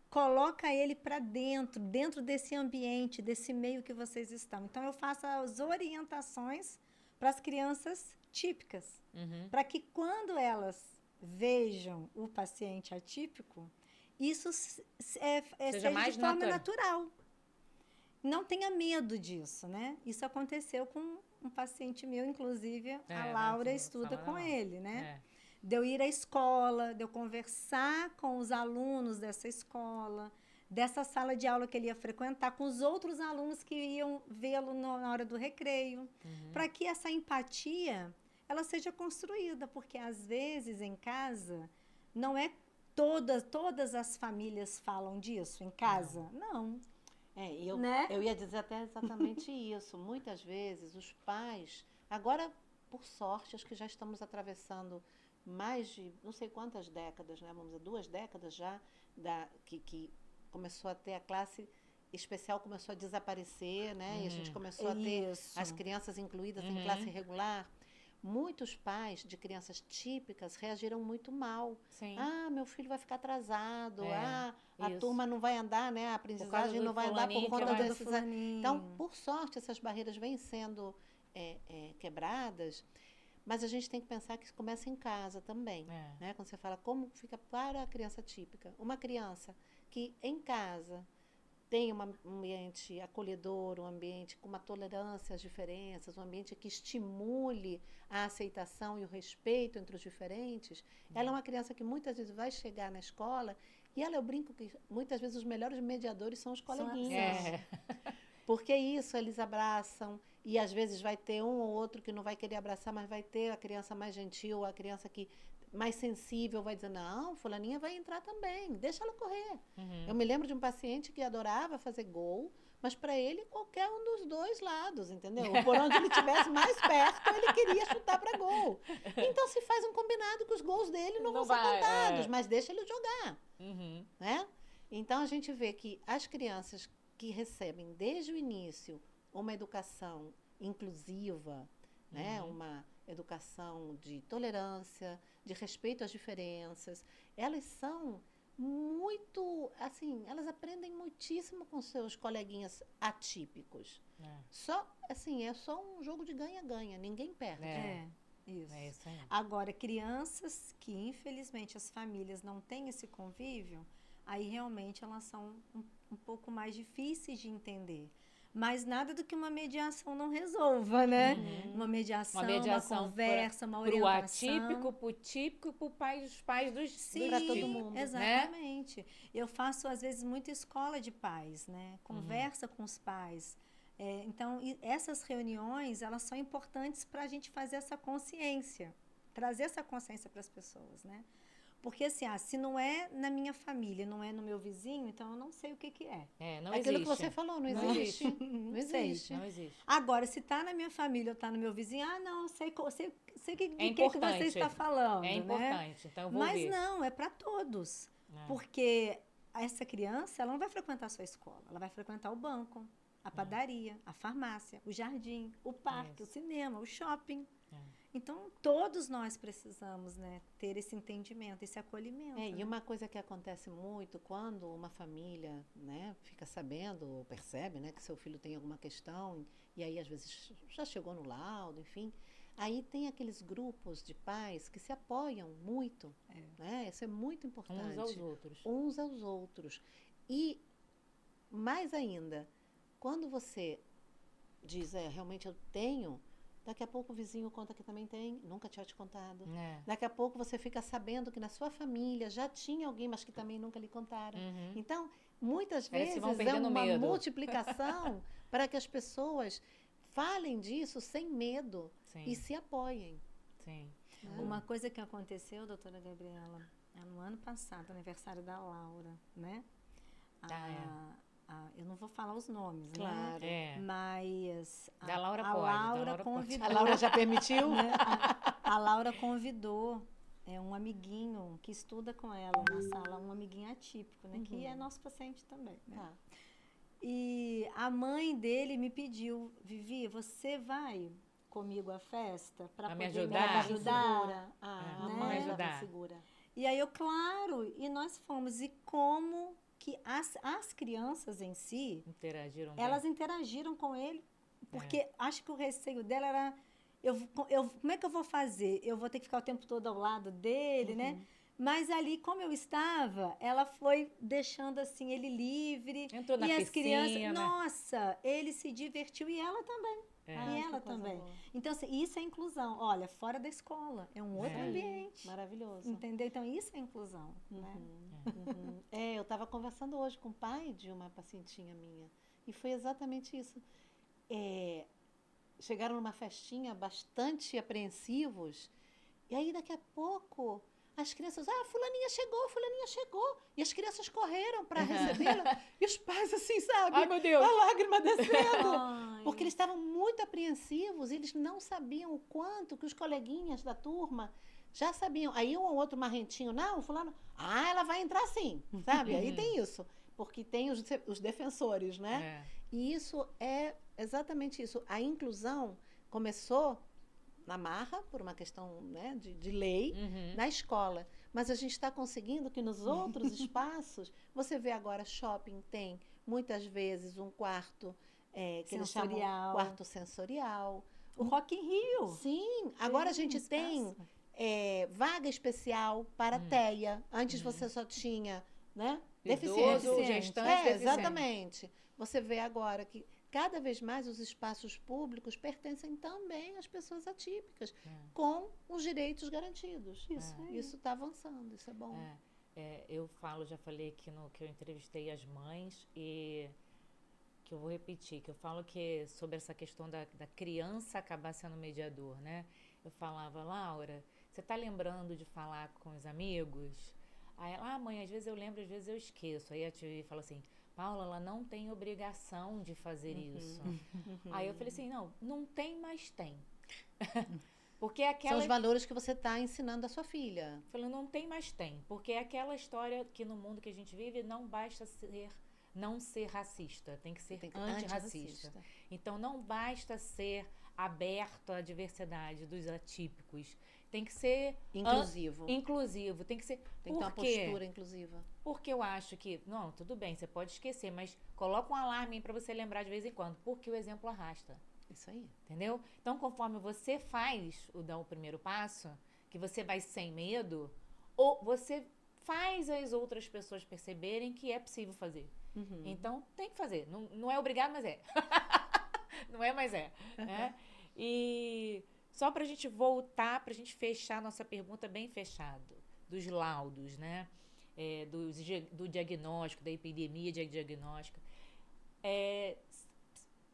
Speaker 3: coloca ele para dentro desse ambiente, desse meio que vocês estão? Então, eu faço as orientações para as crianças típicas, para que quando elas vejam o paciente atípico, isso seja
Speaker 1: mais
Speaker 3: de forma natural. Não tenha medo disso, né? Isso aconteceu com um paciente meu, inclusive a Laura estuda com ele, né? De eu ir à escola, de eu conversar com os alunos dessa escola, dessa sala de aula que ele ia frequentar, com os outros alunos que iam vê-lo na hora do recreio, para que essa empatia ela seja construída, porque às vezes em casa não é todas as famílias falam disso em casa, não.
Speaker 2: Eu ia dizer até exatamente isso. Muitas vezes os pais, agora, por sorte, acho que já estamos atravessando mais de não sei quantas décadas, né? Vamos dizer, 2 décadas já, que começou a ter a classe especial, começou a desaparecer, né? E a gente começou a ter as crianças incluídas em classe regular. Muitos pais de crianças típicas reagiram muito mal.
Speaker 1: Sim.
Speaker 2: Meu filho vai ficar atrasado. A turma não vai andar, né? A aprendizagem não vai andar por conta desses... Então, por sorte, essas barreiras vêm sendo quebradas, mas a gente tem que pensar que isso começa em casa também. Né? Quando você fala como fica para a criança típica. Uma criança que em casa tem um ambiente acolhedor, um ambiente com uma tolerância às diferenças, um ambiente que estimule a aceitação e o respeito entre os diferentes. Ela é uma criança que muitas vezes vai chegar na escola e eu brinco que muitas vezes os melhores mediadores são os coleguinhas. Porque isso, eles abraçam e às vezes vai ter um ou outro que não vai querer abraçar, mas vai ter a criança mais gentil, a criança que mais sensível vai dizer, não, fulaninha vai entrar também, deixa ela correr. Eu me lembro de um paciente que adorava fazer gol, mas para ele qualquer um dos dois lados, entendeu? Por onde ele estivesse mais perto, ele queria chutar para gol. Então se faz um combinado que os gols dele não vão ser contados, mas deixa ele jogar. Né? Então a gente vê que as crianças que recebem desde o início uma educação inclusiva, né? Uma educação de tolerância, de respeito às diferenças, elas são muito, assim, elas aprendem muitíssimo com seus coleguinhas atípicos. Só, assim, é só um jogo de ganha-ganha, ninguém perde.
Speaker 3: Isso aí. Agora, crianças que, infelizmente, as famílias não têm esse convívio, aí realmente elas são um pouco mais difíceis de entender. Mas nada do que uma mediação não resolva, né? Uma mediação, uma conversa, uma orientação.
Speaker 1: Para o atípico, para o típico e para os pais dos
Speaker 3: para
Speaker 1: todo mundo.
Speaker 3: Exatamente. Né? Eu faço, às vezes, muita escola de pais, né? Conversa com os pais. Então, essas reuniões, elas são importantes para a gente fazer essa consciência, trazer essa consciência para as pessoas, né? Porque, assim, se não é na minha família, não é no meu vizinho, então eu não sei o que é.
Speaker 1: Não
Speaker 2: Aquilo
Speaker 1: existe.
Speaker 2: que você falou, não existe. Não existe.
Speaker 1: Não existe.
Speaker 3: Agora, se está na minha família ou está no meu vizinho, não, eu sei de que você está falando.
Speaker 1: É importante,
Speaker 3: né?
Speaker 1: Então eu vou
Speaker 3: Mas
Speaker 1: ver.
Speaker 3: Não, é para todos. Porque essa criança, ela não vai frequentar a sua escola, ela vai frequentar o banco, a padaria, a farmácia, o jardim, o parque, o cinema, o shopping. Então, todos nós precisamos, né, ter esse entendimento, esse acolhimento.
Speaker 2: E uma coisa que acontece muito quando uma família, né, fica sabendo ou percebe, né, que seu filho tem alguma questão e aí às vezes já chegou no laudo, enfim, aí tem aqueles grupos de pais que se apoiam muito, né? Isso é muito importante. Uns aos outros. E mais ainda, quando você diz, realmente eu tenho, daqui a pouco o vizinho conta que também tem, nunca tinha te contado. Daqui a pouco você fica sabendo que na sua família já tinha alguém, mas que também nunca lhe contaram. Então, muitas vezes é uma multiplicação para que as pessoas falem disso sem medo e se apoiem.
Speaker 1: Sim.
Speaker 3: Uma coisa que aconteceu, doutora Gabriela, no ano passado, aniversário da Laura, né? Eu não vou falar os nomes,
Speaker 2: claro,
Speaker 3: né? Mas
Speaker 1: a Laura
Speaker 3: convidou.
Speaker 2: A Laura já permitiu?
Speaker 3: Né? A Laura convidou um amiguinho que estuda com ela na sala, um amiguinho atípico, né? Que é nosso paciente também. Né? E a mãe dele me pediu, Vivi, você vai comigo à festa para poder me ajudar?
Speaker 2: A mãe estava segura.
Speaker 3: E aí claro, e nós fomos. E como que as crianças em si, elas interagiram com ele, porque acho que o receio dela era, como é que eu vou fazer? Eu vou ter que ficar o tempo todo ao lado dele, né? Mas ali, como eu estava, ela foi deixando assim ele livre.
Speaker 1: Entrou na
Speaker 3: piscina, as crianças, nossa, ele se divertiu e ela também. E ela também. Boa. Então, assim, isso é inclusão. Olha, fora da escola, é um outro ambiente.
Speaker 2: Maravilhoso.
Speaker 3: Entendeu? Então, isso é inclusão. Né?
Speaker 2: Eu estava conversando hoje com o pai de uma pacientinha minha. E foi exatamente isso. Chegaram numa festinha bastante apreensivos. E aí, daqui a pouco, as crianças, fulaninha chegou. E as crianças correram para recebê-la. E os pais, assim, sabe?
Speaker 1: Ai, meu Deus!
Speaker 2: A lágrima descendo. Porque eles estavam muito apreensivos. Eles não sabiam o quanto que os coleguinhas da turma já sabiam. Aí um ou outro marrentinho, não, fulano, ela vai entrar sim, sabe? Aí tem isso. Porque tem os defensores, né? E isso é exatamente isso. A inclusão começou na marra, por uma questão, né, de lei, na escola. Mas a gente está conseguindo que nos outros espaços, você vê agora shopping tem, muitas vezes, um quarto que eles chamam quarto sensorial.
Speaker 3: O Rock in Rio.
Speaker 2: Sim, agora a gente tem vaga especial para TEA. Antes você só tinha, né, deficiente.
Speaker 1: Gestante,
Speaker 2: exatamente. Você vê agora que cada vez mais os espaços públicos pertencem também às pessoas atípicas, com os direitos garantidos. Isso está avançando, isso é bom.
Speaker 1: Eu já falei aqui que eu entrevistei as mães e que eu vou repetir, que eu falo que sobre essa questão da criança acabar sendo mediador, né? Eu falava, Laura, você está lembrando de falar com os amigos? Aí ela, mãe, às vezes eu lembro, às vezes eu esqueço. Aí a tia fala assim, Paula, ela não tem obrigação de fazer isso. Aí eu falei assim, não tem, mas tem. Porque
Speaker 2: são os valores que você está ensinando à sua filha.
Speaker 1: Falei, não tem, mas tem. Porque é aquela história que no mundo que a gente vive não basta não ser racista, tem que ser antirracista. Então não basta ser aberto à diversidade dos atípicos. Tem que ser inclusivo, tem que ser.
Speaker 2: Tem que ter uma postura inclusiva.
Speaker 1: Porque eu acho que, tudo bem, você pode esquecer, mas coloca um alarme para você lembrar de vez em quando, porque o exemplo arrasta.
Speaker 2: Isso aí.
Speaker 1: Entendeu? Então, conforme você dá o primeiro passo, que você vai sem medo, ou você faz as outras pessoas perceberem que é possível fazer. Então, tem que fazer. Não é obrigado, mas é. Não é, mas é. Né? E só para a gente voltar, para a gente fechar nossa pergunta bem fechado, dos laudos, né? Do diagnóstico, da epidemia de diagnóstico.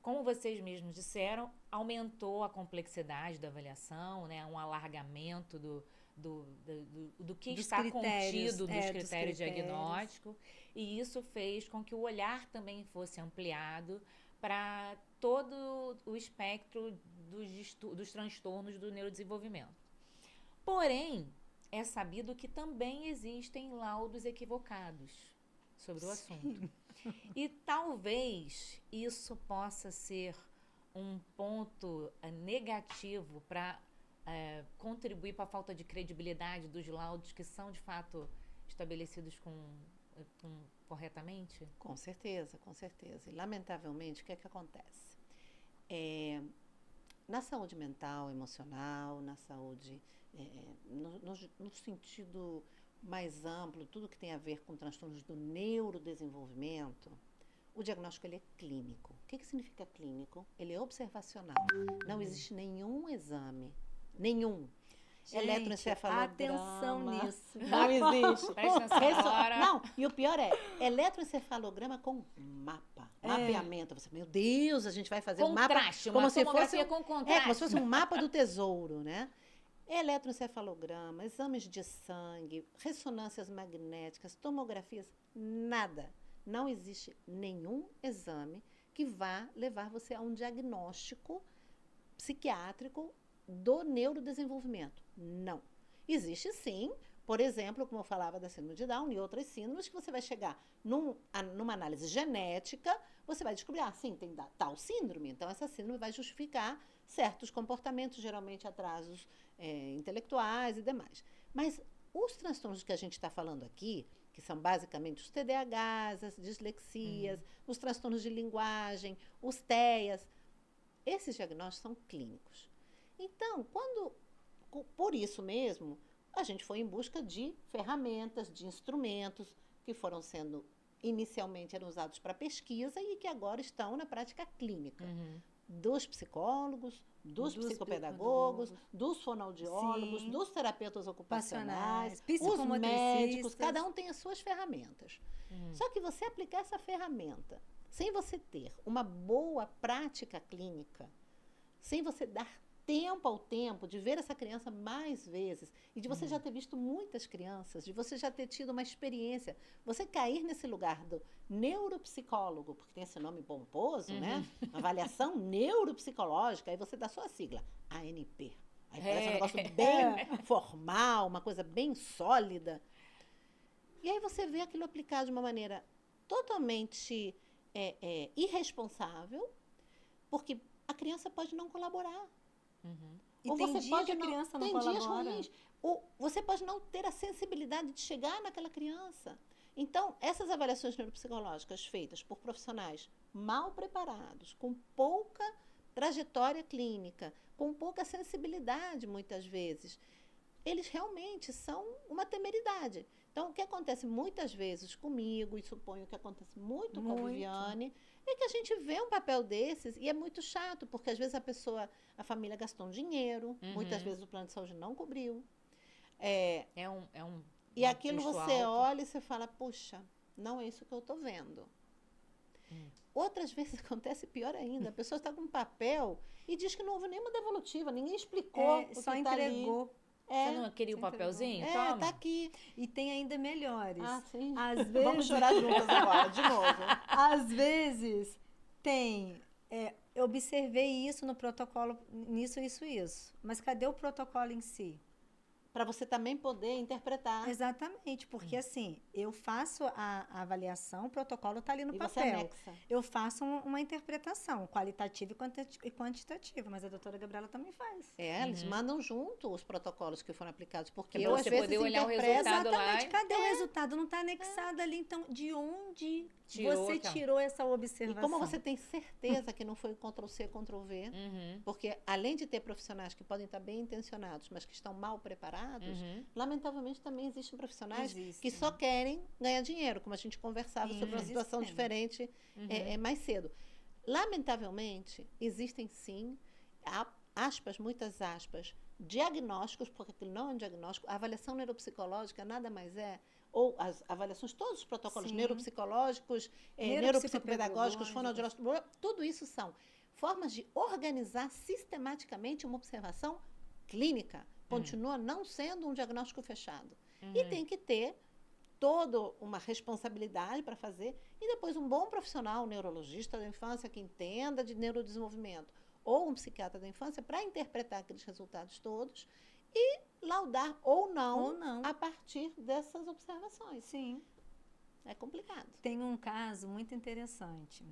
Speaker 1: Como vocês mesmos disseram, aumentou a complexidade da avaliação, né? Um alargamento do que está contido nos critérios diagnósticos. E isso fez com que o olhar também fosse ampliado para todo o espectro dos transtornos do neurodesenvolvimento. Porém, é sabido que também existem laudos equivocados sobre o assunto. E talvez isso possa ser um ponto negativo para contribuir para a falta de credibilidade dos laudos que são, de fato, estabelecidos corretamente?
Speaker 2: Com certeza, com certeza. E, lamentavelmente, o que é que acontece? Na saúde mental, emocional, na saúde, no sentido mais amplo, tudo que tem a ver com transtornos do neurodesenvolvimento, O diagnóstico ele é clínico. O que significa clínico? Ele é observacional. Não existe nenhum exame, nenhum.
Speaker 3: Gente,
Speaker 2: Eletroencefalograma.
Speaker 3: atenção nisso.
Speaker 2: Não existe.
Speaker 1: Presta atenção agora.
Speaker 2: Não, e o pior é, eletroencefalograma com mapa, mapeamento. Você, meu Deus, a gente vai fazer um mapa
Speaker 1: Contraste,
Speaker 2: como
Speaker 1: uma
Speaker 2: se fosse
Speaker 1: tomografia com contraste.
Speaker 2: como se fosse um mapa do tesouro, né? Eletroencefalograma, exames de sangue, ressonâncias magnéticas, tomografias, nada. Não existe nenhum exame que vá levar você a um diagnóstico psiquiátrico do neurodesenvolvimento. Não. Existe sim, por exemplo, como eu falava da síndrome de Down e outras síndromes, que você vai chegar numa análise genética, você vai descobrir, sim, tem tal síndrome, então essa síndrome vai justificar certos comportamentos, geralmente atrasos intelectuais e demais. Mas os transtornos que a gente está falando aqui, que são basicamente os TDAHs, as dislexias, os transtornos de linguagem, os TEAs, esses diagnósticos são clínicos. Então, por isso mesmo, a gente foi em busca de ferramentas, de instrumentos que foram sendo, inicialmente eram usados para pesquisa e que agora estão na prática clínica. Dos psicólogos, dos psicopedagogos, dos fonoaudiólogos,
Speaker 3: Sim.
Speaker 2: dos terapeutas ocupacionais, os
Speaker 3: psicomotricistas.
Speaker 2: médicos, cada um tem as suas ferramentas. Só que você aplicar essa ferramenta sem você ter uma boa prática clínica, sem você dar tempo ao tempo de ver essa criança mais vezes e de você já ter visto muitas crianças, de você já ter tido uma experiência, você cair nesse lugar do neuropsicólogo, porque tem esse nome pomposo, né? Avaliação neuropsicológica, aí você dá só a sigla, ANP. Aí parece um negócio bem formal, uma coisa bem sólida. E aí você vê aquilo aplicado de uma maneira totalmente irresponsável, porque a criança pode não colaborar.
Speaker 3: E
Speaker 2: Ou
Speaker 3: tem
Speaker 2: você
Speaker 3: dia
Speaker 2: pode
Speaker 3: que a criança não
Speaker 2: tem dias
Speaker 3: colabora.
Speaker 2: ruins. Ou você pode não ter a sensibilidade de chegar naquela criança. Então, essas avaliações neuropsicológicas feitas por profissionais mal preparados, com pouca trajetória clínica, com pouca sensibilidade, muitas vezes, eles realmente são uma temeridade. Então, o que acontece muitas vezes comigo, e suponho que acontece muito com a Viviane, é que a gente vê um papel desses e é muito chato, porque às vezes a família gastou um dinheiro, muitas vezes o plano de saúde não cobriu. E aquilo você olha e você fala, puxa, não é isso que eu estou vendo. Outras vezes acontece pior ainda, a pessoa está com um papel e diz que não houve nenhuma devolutiva, ninguém explicou o que
Speaker 3: só
Speaker 2: tá
Speaker 3: entregou.
Speaker 2: ali.
Speaker 1: Você não queria o papelzinho? Toma.
Speaker 2: Tá aqui.
Speaker 3: E tem ainda melhores.
Speaker 2: Sim.
Speaker 3: Às vezes,
Speaker 2: Vamos chorar juntas agora, de novo.
Speaker 3: às vezes tem. Eu observei isso no protocolo, nisso, isso. Mas cadê o protocolo em si?
Speaker 2: Para você também poder interpretar.
Speaker 3: Exatamente, porque assim, eu faço a avaliação, o protocolo está ali no
Speaker 2: E
Speaker 3: papel.
Speaker 2: você anexa.
Speaker 3: Eu faço uma interpretação qualitativa e quantitativa, mas a doutora Gabriela também faz.
Speaker 2: Eles mandam junto os protocolos que foram aplicados, porque
Speaker 1: Pra
Speaker 2: eu,
Speaker 1: você
Speaker 2: às vezes,
Speaker 1: poder olhar o
Speaker 2: interpreto...
Speaker 1: resultado lá.
Speaker 3: Exatamente, cadê o resultado? Não está anexado ali, então, de onde
Speaker 1: Tirou
Speaker 3: você
Speaker 1: aquela-
Speaker 3: tirou essa
Speaker 2: E
Speaker 3: observação?
Speaker 2: como você tem certeza que não foi Ctrl+C, Ctrl+V, porque além de ter profissionais que podem estar bem intencionados, mas que estão mal preparados, lamentavelmente também existem profissionais que só querem ganhar dinheiro, como a gente conversava sobre uma situação diferente mais cedo. Lamentavelmente, existem sim, aspas, muitas aspas, diagnósticos, porque aquilo não é um diagnóstico, a avaliação neuropsicológica nada mais é, ou as avaliações, todos os protocolos neuropsicológicos, neuropsicopedagógicos, fonoaudiológicos, tudo isso são formas de organizar sistematicamente uma observação clínica. Continua não sendo um diagnóstico fechado. E tem que ter toda uma responsabilidade para fazer, e depois um bom profissional, um neurologista da infância que entenda de neurodesenvolvimento, ou um psiquiatra da infância, para interpretar aqueles resultados todos e laudar ou não a partir dessas observações.
Speaker 3: Sim.
Speaker 2: É complicado.
Speaker 3: Tem um caso muito interessante.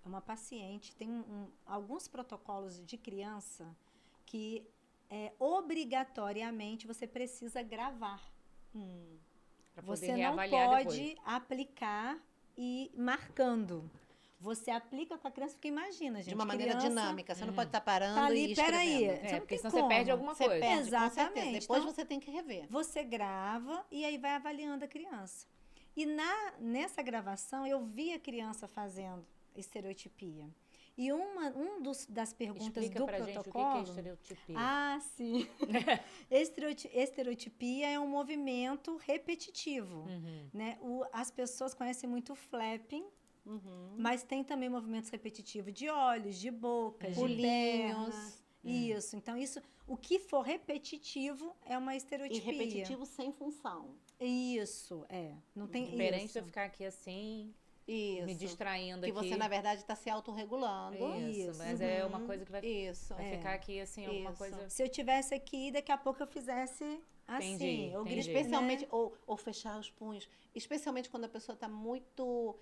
Speaker 3: Uma paciente tem alguns protocolos de criança que obrigatoriamente você precisa gravar.
Speaker 1: Pra poder
Speaker 3: Você não
Speaker 1: reavaliar
Speaker 3: pode
Speaker 1: depois.
Speaker 3: aplicar e marcando. Você aplica com a criança, porque imagina, gente.
Speaker 2: De uma maneira
Speaker 3: criança
Speaker 2: dinâmica. Você não pode estar parando
Speaker 3: tá ali,
Speaker 2: e
Speaker 3: peraí.
Speaker 2: escrevendo.
Speaker 3: Você não
Speaker 1: Porque
Speaker 3: tem
Speaker 1: senão
Speaker 3: como.
Speaker 1: você perde alguma
Speaker 2: Você
Speaker 1: coisa.
Speaker 2: perde, com
Speaker 3: Exatamente.
Speaker 2: certeza. Depois
Speaker 3: Então,
Speaker 2: você tem que rever.
Speaker 3: Você grava e aí vai avaliando a criança. E nessa gravação, eu vi a criança fazendo estereotipia. E das perguntas
Speaker 1: Explica
Speaker 3: do
Speaker 1: pra
Speaker 3: protocolo...
Speaker 1: gente o que é estereotipia.
Speaker 3: Ah, sim. Estereotipia é um movimento repetitivo. Né? As pessoas conhecem muito o flapping, mas tem também movimentos repetitivos de olhos, de boca, de pernas. Isso. Então, o que for repetitivo é uma estereotipia.
Speaker 2: E repetitivo sem função.
Speaker 3: Isso, não tem
Speaker 1: Diferente
Speaker 3: isso.
Speaker 1: de eu ficar aqui assim,
Speaker 2: Isso.
Speaker 1: me distraindo
Speaker 2: que
Speaker 1: aqui.
Speaker 2: você, na verdade, está se autorregulando.
Speaker 1: Isso, mas é uma coisa que vai ficar aqui, assim, alguma coisa...
Speaker 3: Se eu tivesse aqui, daqui a pouco eu fizesse assim.
Speaker 1: Entendi.
Speaker 2: Especialmente, né? ou fechar os punhos. Especialmente quando a pessoa está muito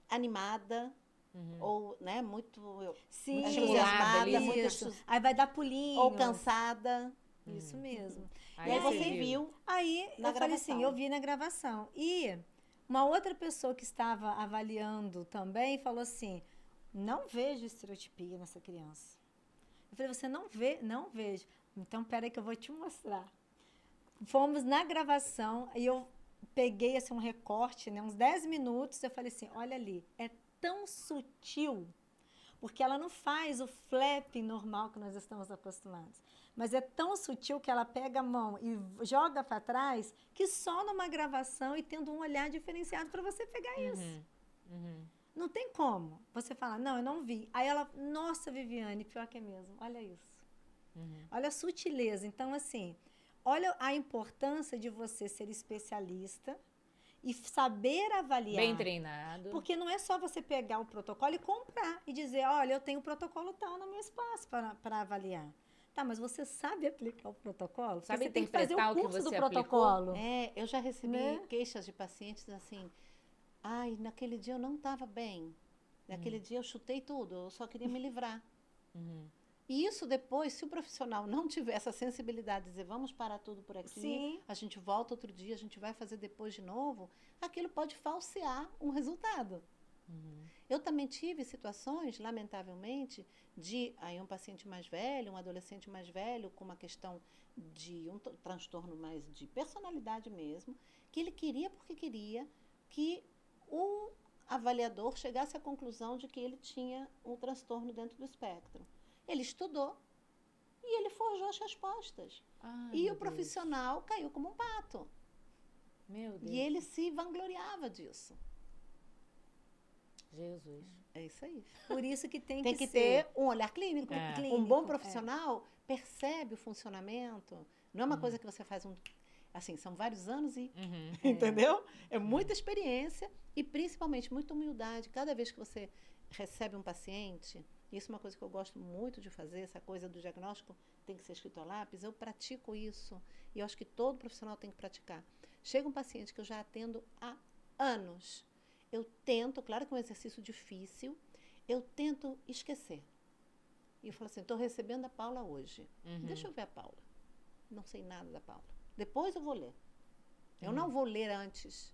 Speaker 2: animada, ou, né, muito
Speaker 1: estimulada.
Speaker 3: Aí vai dar pulinho.
Speaker 2: Ou cansada.
Speaker 3: Isso mesmo.
Speaker 2: E aí você viu.
Speaker 3: Aí eu falei assim, eu vi na gravação. E uma outra pessoa que estava avaliando também falou assim, não vejo estereotipia nessa criança. Eu falei, você não vê? Não vejo. Então, peraí que eu vou te mostrar. Fomos na gravação e eu peguei assim, um recorte, né, uns 10 minutos, eu falei assim, olha ali, é tão sutil, porque ela não faz o flapping normal que nós estamos acostumados. Mas é tão sutil que ela pega a mão e joga para trás, que só numa gravação e tendo um olhar diferenciado para você pegar isso. Não tem como você falar, não, eu não vi. Aí ela, nossa, Viviane, pior que é mesmo, olha isso. Olha a sutileza. Então, assim, olha a importância de você ser especialista e saber avaliar.
Speaker 1: Bem treinado.
Speaker 3: Porque não é só você pegar o protocolo e comprar e dizer, olha, eu tenho o protocolo tal no meu espaço para avaliar. Tá, mas você sabe aplicar o protocolo?
Speaker 1: Sabe
Speaker 3: você tem que fazer o curso do protocolo.
Speaker 2: Eu já recebi queixas de pacientes assim, ai, naquele dia eu não estava bem. Naquele dia eu chutei tudo, eu só queria me livrar. E isso depois, se o profissional não tiver essa sensibilidade de dizer, vamos parar tudo por aqui, a gente volta outro dia, a gente vai fazer depois de novo, aquilo pode falsear um resultado. Eu também tive situações, lamentavelmente, de um paciente mais velho, um adolescente mais velho, com uma questão de um transtorno mais de personalidade mesmo, que ele queria porque queria que o avaliador chegasse à conclusão de que ele tinha um transtorno dentro do espectro. Ele estudou e ele forjou as respostas. E o profissional caiu como um pato.
Speaker 1: Meu Deus.
Speaker 2: E ele se vangloriava disso.
Speaker 1: Jesus.
Speaker 2: É isso aí.
Speaker 3: Por isso que tem
Speaker 2: que ter um olhar clínico. Um bom profissional percebe o funcionamento. Não é uma coisa que você faz assim, são vários anos e... Entendeu? É muita experiência e, principalmente, muita humildade. Cada vez que você recebe um paciente... Isso é uma coisa que eu gosto muito de fazer, essa coisa do diagnóstico tem que ser escrito a lápis. Eu pratico isso e eu acho que todo profissional tem que praticar. Chega um paciente que eu já atendo há anos. Eu tento, claro que é um exercício difícil, eu tento esquecer. E eu falo assim, estou recebendo a Paula hoje. Deixa eu ver a Paula. Não sei nada da Paula. Depois eu vou ler. Eu não vou ler antes.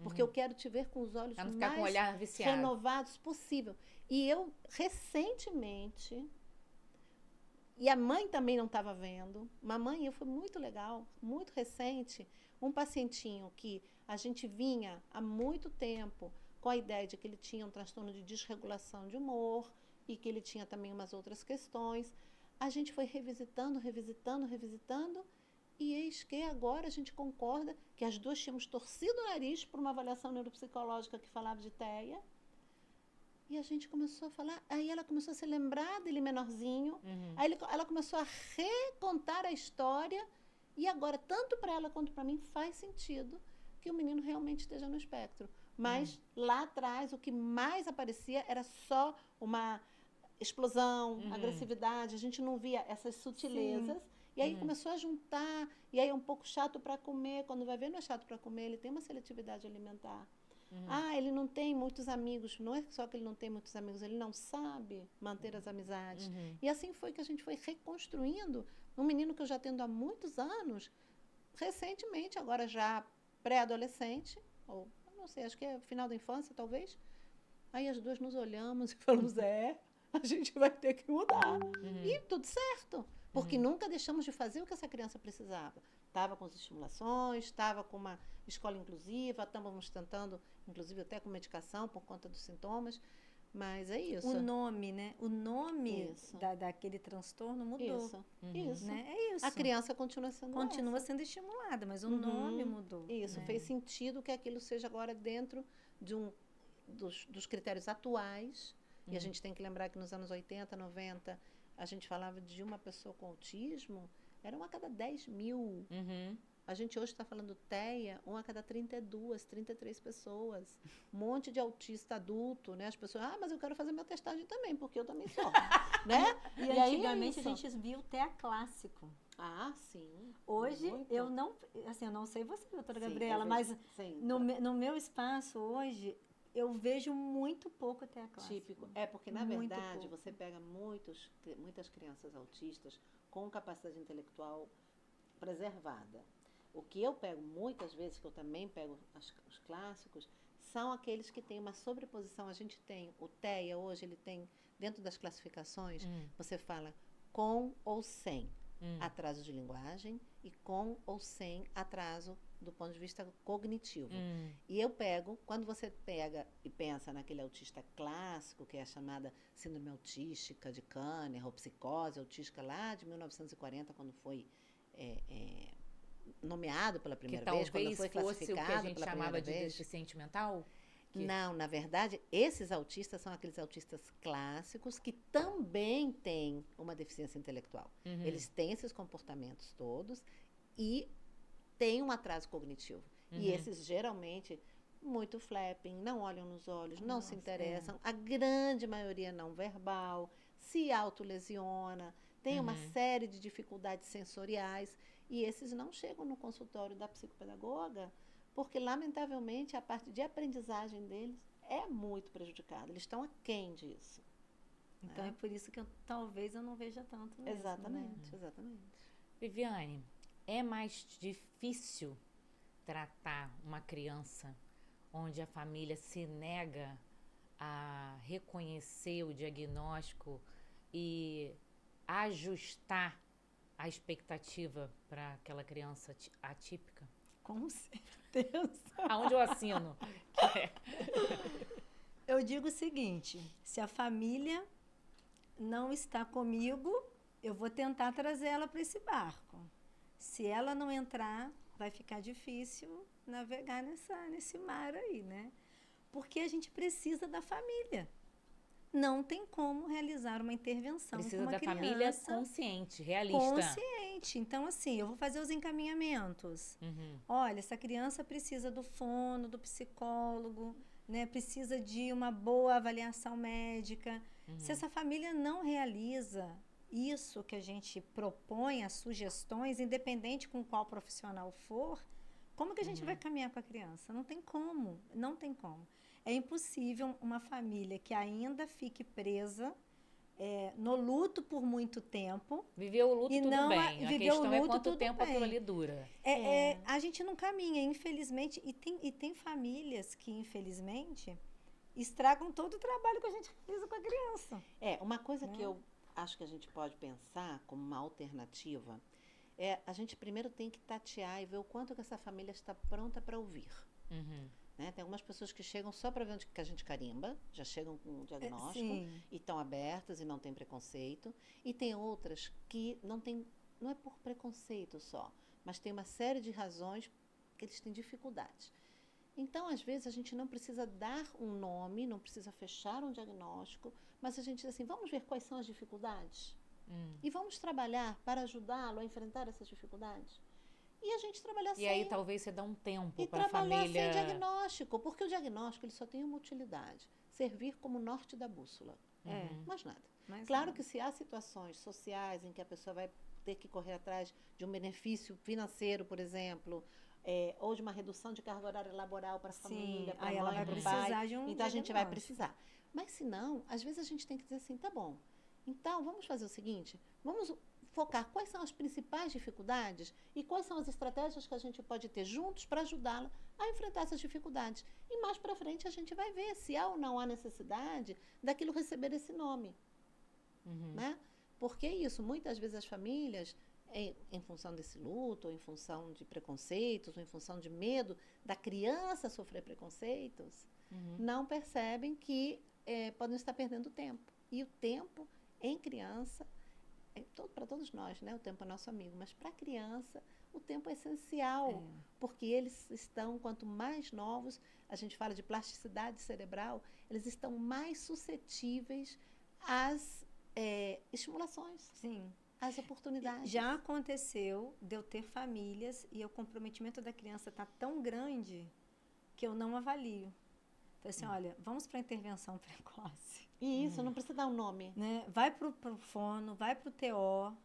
Speaker 2: Porque eu quero te ver com os olhos
Speaker 1: mais com o olhar viciado,
Speaker 2: renovados possível. E eu, recentemente, e a mãe também não estava vendo, mamãe, foi muito legal, muito recente, um pacientinho que a gente vinha há muito tempo com a ideia de que ele tinha um transtorno de desregulação de humor e que ele tinha também umas outras questões. A gente foi revisitando, e eis que agora a gente concorda que as duas tínhamos torcido o nariz por uma avaliação neuropsicológica que falava de TEA. E a gente começou a falar, aí ela começou a se lembrar dele menorzinho, aí ela começou a recontar a história, e agora, tanto para ela quanto para mim, faz sentido que o menino realmente esteja no espectro. Mas lá atrás, o que mais aparecia era só uma explosão, agressividade, a gente não via essas sutilezas. E aí começou a juntar, e aí é um pouco chato para comer, quando vai ver não é chato para comer, ele tem uma seletividade alimentar. Ele não tem muitos amigos, não é só que ele não tem muitos amigos, ele não sabe manter as amizades. E assim foi que a gente foi reconstruindo um menino que eu já atendo há muitos anos, recentemente, agora já pré-adolescente, ou não sei, acho que é final da infância, talvez. Aí as duas nos olhamos e falamos, a gente vai ter que mudar. E tudo certo. porque nunca deixamos de fazer o que essa criança precisava. Estava com as estimulações, estava com uma escola inclusiva, estávamos tentando, inclusive até com medicação por conta dos sintomas, mas é isso.
Speaker 3: O nome, né? O nome daquele transtorno mudou.
Speaker 2: Isso.
Speaker 3: Né? É isso.
Speaker 2: A criança continua
Speaker 3: sendo estimulada, mas o nome mudou.
Speaker 2: Isso,
Speaker 3: né?
Speaker 2: fez sentido que aquilo seja agora dentro de dos critérios atuais. E a gente tem que lembrar que nos anos 80, 90, a gente falava de uma pessoa com autismo, era uma a cada 10 mil. A gente hoje está falando TEA, uma a cada 32, 33 pessoas. Um monte de autista adulto, né? As pessoas, mas eu quero fazer minha testagem também, porque eu também sou, né?
Speaker 3: E antigamente a gente via o TEA clássico.
Speaker 2: Sim.
Speaker 3: Hoje,
Speaker 2: muito.
Speaker 3: eu não sei você, doutora Gabriela, mas no meu espaço hoje, eu vejo muito pouco TEA clássico.
Speaker 2: Típico. Porque, na verdade, você pega muitas crianças autistas com capacidade intelectual preservada. O que eu pego muitas vezes, que eu também pego os clássicos, são aqueles que têm uma sobreposição. A gente tem o TEA hoje, ele tem, dentro das classificações, você fala com ou sem atraso de linguagem e com ou sem atraso do ponto de vista cognitivo. E eu pego, quando você pega e pensa naquele autista clássico, que é a chamada síndrome autística de Kanner, ou psicose autística lá de 1940, quando foi nomeado pela primeira vez, quando foi classificado
Speaker 1: fosse o que a gente chamava de deficiente mental?
Speaker 2: Não, na verdade, esses autistas são aqueles autistas clássicos que também têm uma deficiência intelectual. Eles têm esses comportamentos todos e têm um atraso cognitivo. E esses, geralmente, muito flapping, não olham nos olhos, não se interessam. A grande maioria não verbal, se autolesiona, tem uma série de dificuldades sensoriais. E esses não chegam no consultório da psicopedagoga porque, lamentavelmente, a parte de aprendizagem deles é muito prejudicada. Eles estão aquém disso.
Speaker 3: Então, é por isso que talvez eu não veja tanto mesmo.
Speaker 2: Exatamente, exatamente.
Speaker 1: Viviane, é mais difícil tratar uma criança onde a família se nega a reconhecer o diagnóstico e ajustar a expectativa para aquela criança atípica?
Speaker 3: Com certeza.
Speaker 1: Aonde eu assino?
Speaker 3: Eu digo o seguinte, se a família não está comigo, eu vou tentar trazer ela para esse barco. Se ela não entrar, vai ficar difícil navegar nesse mar aí, né? Porque a gente precisa da família. Não tem como realizar uma intervenção
Speaker 1: precisa
Speaker 3: com uma
Speaker 1: da
Speaker 3: criança
Speaker 1: família consciente, realista.
Speaker 3: Consciente. Então, assim, eu vou fazer os encaminhamentos. Olha, essa criança precisa do fono, do psicólogo, né? Precisa de uma boa avaliação médica. Se essa família não realiza isso que a gente propõe, as sugestões, independente com qual profissional for, como que a gente vai caminhar com a criança? Não tem como, não tem como. É impossível uma família que ainda fique presa no luto por muito tempo.
Speaker 1: Viveu o luto, tudo bem. A questão é quanto tempo aquilo ali dura.
Speaker 3: A gente não caminha, infelizmente. E tem famílias que, infelizmente, estragam todo o trabalho que a gente realiza com a criança.
Speaker 2: Uma coisa que eu acho que a gente pode pensar como uma alternativa a gente primeiro tem que tatear e ver o quanto que essa família está pronta para ouvir. Né? Tem algumas pessoas que chegam só para ver onde que a gente carimba, já chegam com um diagnóstico e estão abertas e não tem preconceito. E tem outras que não é por preconceito só, mas tem uma série de razões que eles têm dificuldades. Então, às vezes, a gente não precisa dar um nome, não precisa fechar um diagnóstico, mas a gente diz assim, vamos ver quais são as dificuldades e vamos trabalhar para ajudá-lo a enfrentar essas dificuldades. E a gente trabalhar sem...
Speaker 1: E aí talvez você dá um tempo para a família...
Speaker 2: E trabalhar sem diagnóstico, porque o diagnóstico ele só tem uma utilidade, servir como norte da bússola. Mais nada. Claro que se há situações sociais em que a pessoa vai ter que correr atrás de um benefício financeiro, por exemplo, ou de uma redução de carga horária laboral para a família, para a mãe, para o pai, então a gente vai precisar. Mas se não, às vezes a gente tem que dizer assim, tá bom, então vamos fazer o seguinte, vamos focar quais são as principais dificuldades e quais são as estratégias que a gente pode ter juntos para ajudá-la a enfrentar essas dificuldades. E mais para frente a gente vai ver se há ou não há necessidade daquilo receber esse nome. Né? Porque é isso, muitas vezes as famílias, em função desse luto, ou em função de preconceitos, ou em função de medo da criança sofrer preconceitos, não percebem que podem estar perdendo tempo. E o tempo, em criança, para todos nós, né? O tempo é nosso amigo, mas para a criança, o tempo é essencial, porque eles estão, quanto mais novos, a gente fala de plasticidade cerebral, eles estão mais suscetíveis às estimulações.
Speaker 3: Sim.
Speaker 2: As oportunidades.
Speaker 3: Já aconteceu de eu ter famílias e o comprometimento da criança está tão grande que eu não avalio. Então, assim, olha, vamos para a intervenção precoce.
Speaker 2: Isso, não precisa dar um nome.
Speaker 3: Né? Vai para o fono, vai para o TO,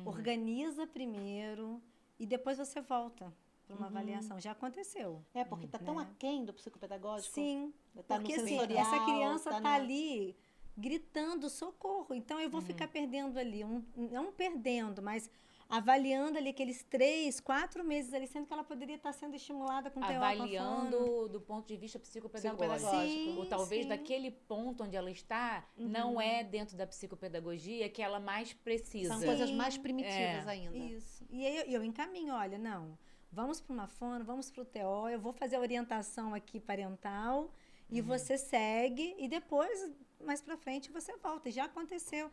Speaker 3: organiza primeiro e depois você volta para uma avaliação. Já aconteceu.
Speaker 2: Porque está tão aquém do psicopedagógico.
Speaker 3: Sim,
Speaker 2: tá
Speaker 3: porque
Speaker 2: no
Speaker 3: assim,
Speaker 2: sensorial,
Speaker 3: essa criança
Speaker 2: tá
Speaker 3: está ali gritando socorro. Então, eu vou ficar perdendo ali, não perdendo, mas avaliando ali aqueles 3, 4 meses ali, sendo que ela poderia estar sendo estimulada com TO,
Speaker 1: avaliando do ponto de vista psicopedagógico.
Speaker 3: Sim,
Speaker 1: ou talvez
Speaker 3: sim.
Speaker 1: daquele ponto onde ela está, não é dentro da psicopedagogia que ela mais precisa.
Speaker 2: São coisas mais primitivas ainda.
Speaker 3: Isso. E aí eu encaminho, olha, não, vamos para uma fono, vamos para o TO, eu vou fazer a orientação aqui parental e você segue e depois, mais para frente, você volta. E já aconteceu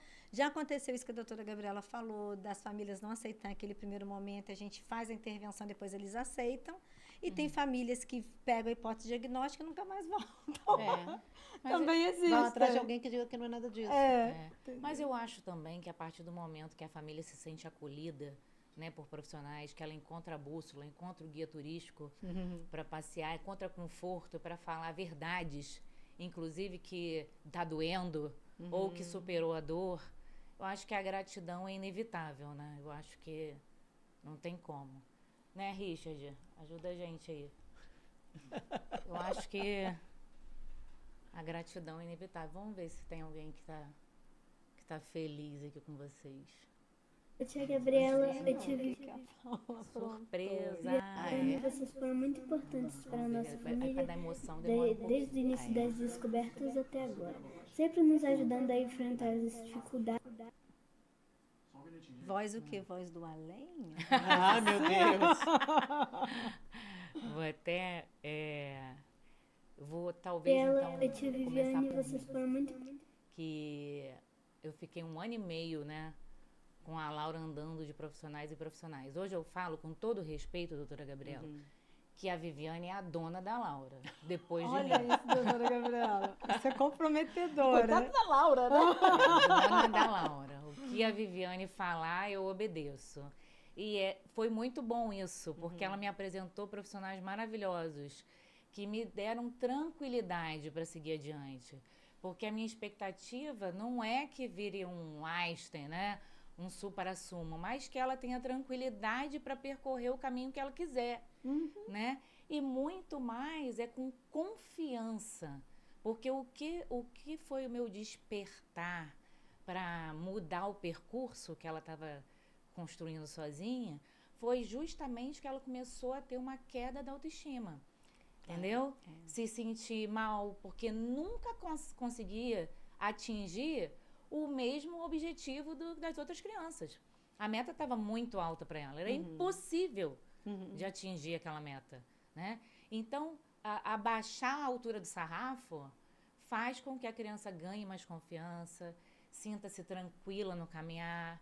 Speaker 3: isso que a doutora Gabriela falou, das famílias não aceitarem aquele primeiro momento, a gente faz a intervenção, depois eles aceitam. E tem famílias que pegam a hipótese diagnóstica e nunca mais voltam. Também existe.
Speaker 2: Vão atrás de alguém que diga que não é nada disso.
Speaker 1: Mas eu acho também que a partir do momento que a família se sente acolhida, né, por profissionais, que ela encontra a bússola, encontra o guia turístico para passear, encontra conforto para falar verdades, inclusive que está doendo ou que superou a dor, eu acho que a gratidão é inevitável, né? Eu acho que não tem como. Né, Richard? Ajuda a gente aí. Eu acho que a gratidão é inevitável. Vamos ver se tem alguém que tá feliz aqui com vocês.
Speaker 4: Eu tia Gabriela, eu tive
Speaker 1: Surpresa.
Speaker 4: vocês foram muito importantes para a nossa família,
Speaker 1: Cada emoção demora
Speaker 4: desde o início das descobertas até agora. Sempre nos ajudando a enfrentar as dificuldades.
Speaker 3: Voz o quê? Voz do além?
Speaker 2: Ah, meu Deus!
Speaker 1: Vou até... vou talvez então
Speaker 4: Eu tia Viviane, vocês foram muito...
Speaker 1: Que eu fiquei 1 ano e meio, né, com a Laura andando de profissionais e profissionais. Hoje eu falo com todo respeito, doutora Gabriela, que a Viviane é a dona da Laura, depois de mim.
Speaker 3: Olha isso, doutora Gabriela. Isso é comprometedora.
Speaker 2: Coitada da Laura, né?
Speaker 1: Dona da Laura. O que a Viviane falar, eu obedeço. E foi muito bom isso, porque ela me apresentou profissionais maravilhosos que me deram tranquilidade para seguir adiante. Porque a minha expectativa não é que vire um Einstein, né? Um supra-sumo, mas que ela tenha tranquilidade para percorrer o caminho que ela quiser, né? E muito mais é com confiança, porque o que foi o meu despertar para mudar o percurso que ela estava construindo sozinha foi justamente que ela começou a ter uma queda da autoestima, entendeu? Se sentir mal porque nunca conseguia atingir o mesmo objetivo das outras crianças. A meta estava muito alta para ela, era impossível de atingir aquela meta, né? Então, abaixar a altura do sarrafo faz com que a criança ganhe mais confiança, sinta-se tranquila no caminhar,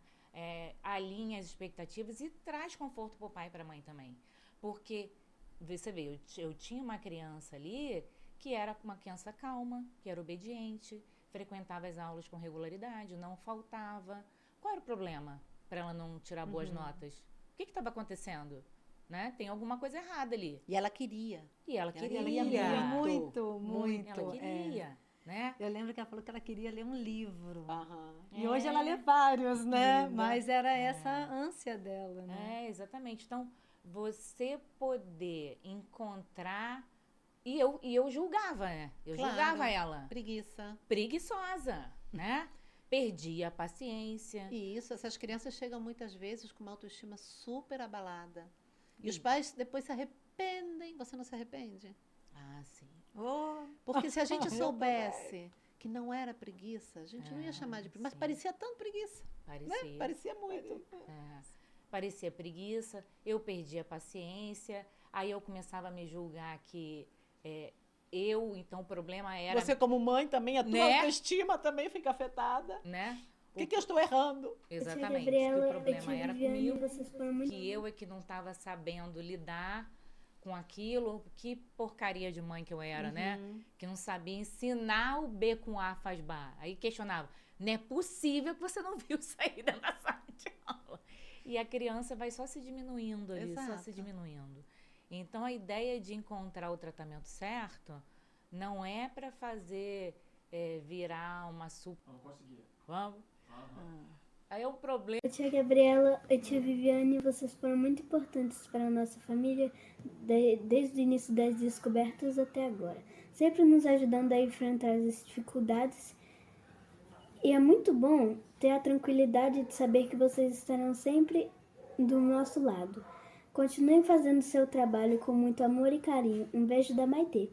Speaker 1: alinha as expectativas e traz conforto para o pai e para a mãe também. Porque, você vê, eu tinha uma criança ali que era uma criança calma, que era obediente, frequentava as aulas com regularidade, não faltava. Qual era o problema para ela não tirar boas notas? O que estava acontecendo? Né? Tem alguma coisa errada ali.
Speaker 2: E ela queria.
Speaker 1: E ela queria.
Speaker 3: Muito.
Speaker 1: Ela queria, né?
Speaker 3: Eu lembro que ela falou que ela queria ler um livro. E
Speaker 1: É.
Speaker 3: hoje ela lê vários, né?
Speaker 2: Linda.
Speaker 3: Mas era essa ânsia dela, né?
Speaker 1: Exatamente. Então, você poder encontrar... E eu julgava, né? Eu
Speaker 2: Claro.
Speaker 1: julgava ela.
Speaker 2: Preguiça.
Speaker 1: Preguiçosa, né? Perdia a paciência.
Speaker 2: E isso, essas crianças chegam muitas vezes com uma autoestima super abalada. E os pais depois se arrependem. Você não se arrepende?
Speaker 1: Ah, sim.
Speaker 2: Porque se a gente soubesse que não era preguiça, a gente não ia chamar de preguiça. Mas parecia tanto preguiça.
Speaker 1: Parecia.
Speaker 2: Parecia muito.
Speaker 1: Parecia preguiça, eu perdia a paciência, aí eu começava a me julgar que então o problema era...
Speaker 2: Você como mãe também, a tua
Speaker 1: Né?
Speaker 2: autoestima também fica afetada.
Speaker 1: Né?
Speaker 2: O que eu estou errando?
Speaker 1: Exatamente,
Speaker 4: Gabriela,
Speaker 1: que o problema era
Speaker 4: Viviane,
Speaker 1: comigo,
Speaker 4: vocês foram muito...
Speaker 1: que eu é que não estava sabendo lidar com aquilo, que porcaria de mãe que eu era, né? Que não sabia ensinar o B com A faz bar. Aí questionava, não é possível que você não viu sair da sala de aula. E a criança vai só se diminuindo ali, só se diminuindo. Então, a ideia de encontrar o tratamento certo não é para fazer virar uma super...
Speaker 5: Vamos conseguir.
Speaker 1: Vamos? Aí é um problema.
Speaker 4: A tia Gabriela e a tia Viviane, vocês foram muito importantes para a nossa família desde o início das descobertas até agora, sempre nos ajudando a enfrentar as dificuldades. E é muito bom ter a tranquilidade de saber que vocês estarão sempre do nosso lado. Continuem fazendo seu trabalho com muito amor e carinho. Um beijo da Maitê.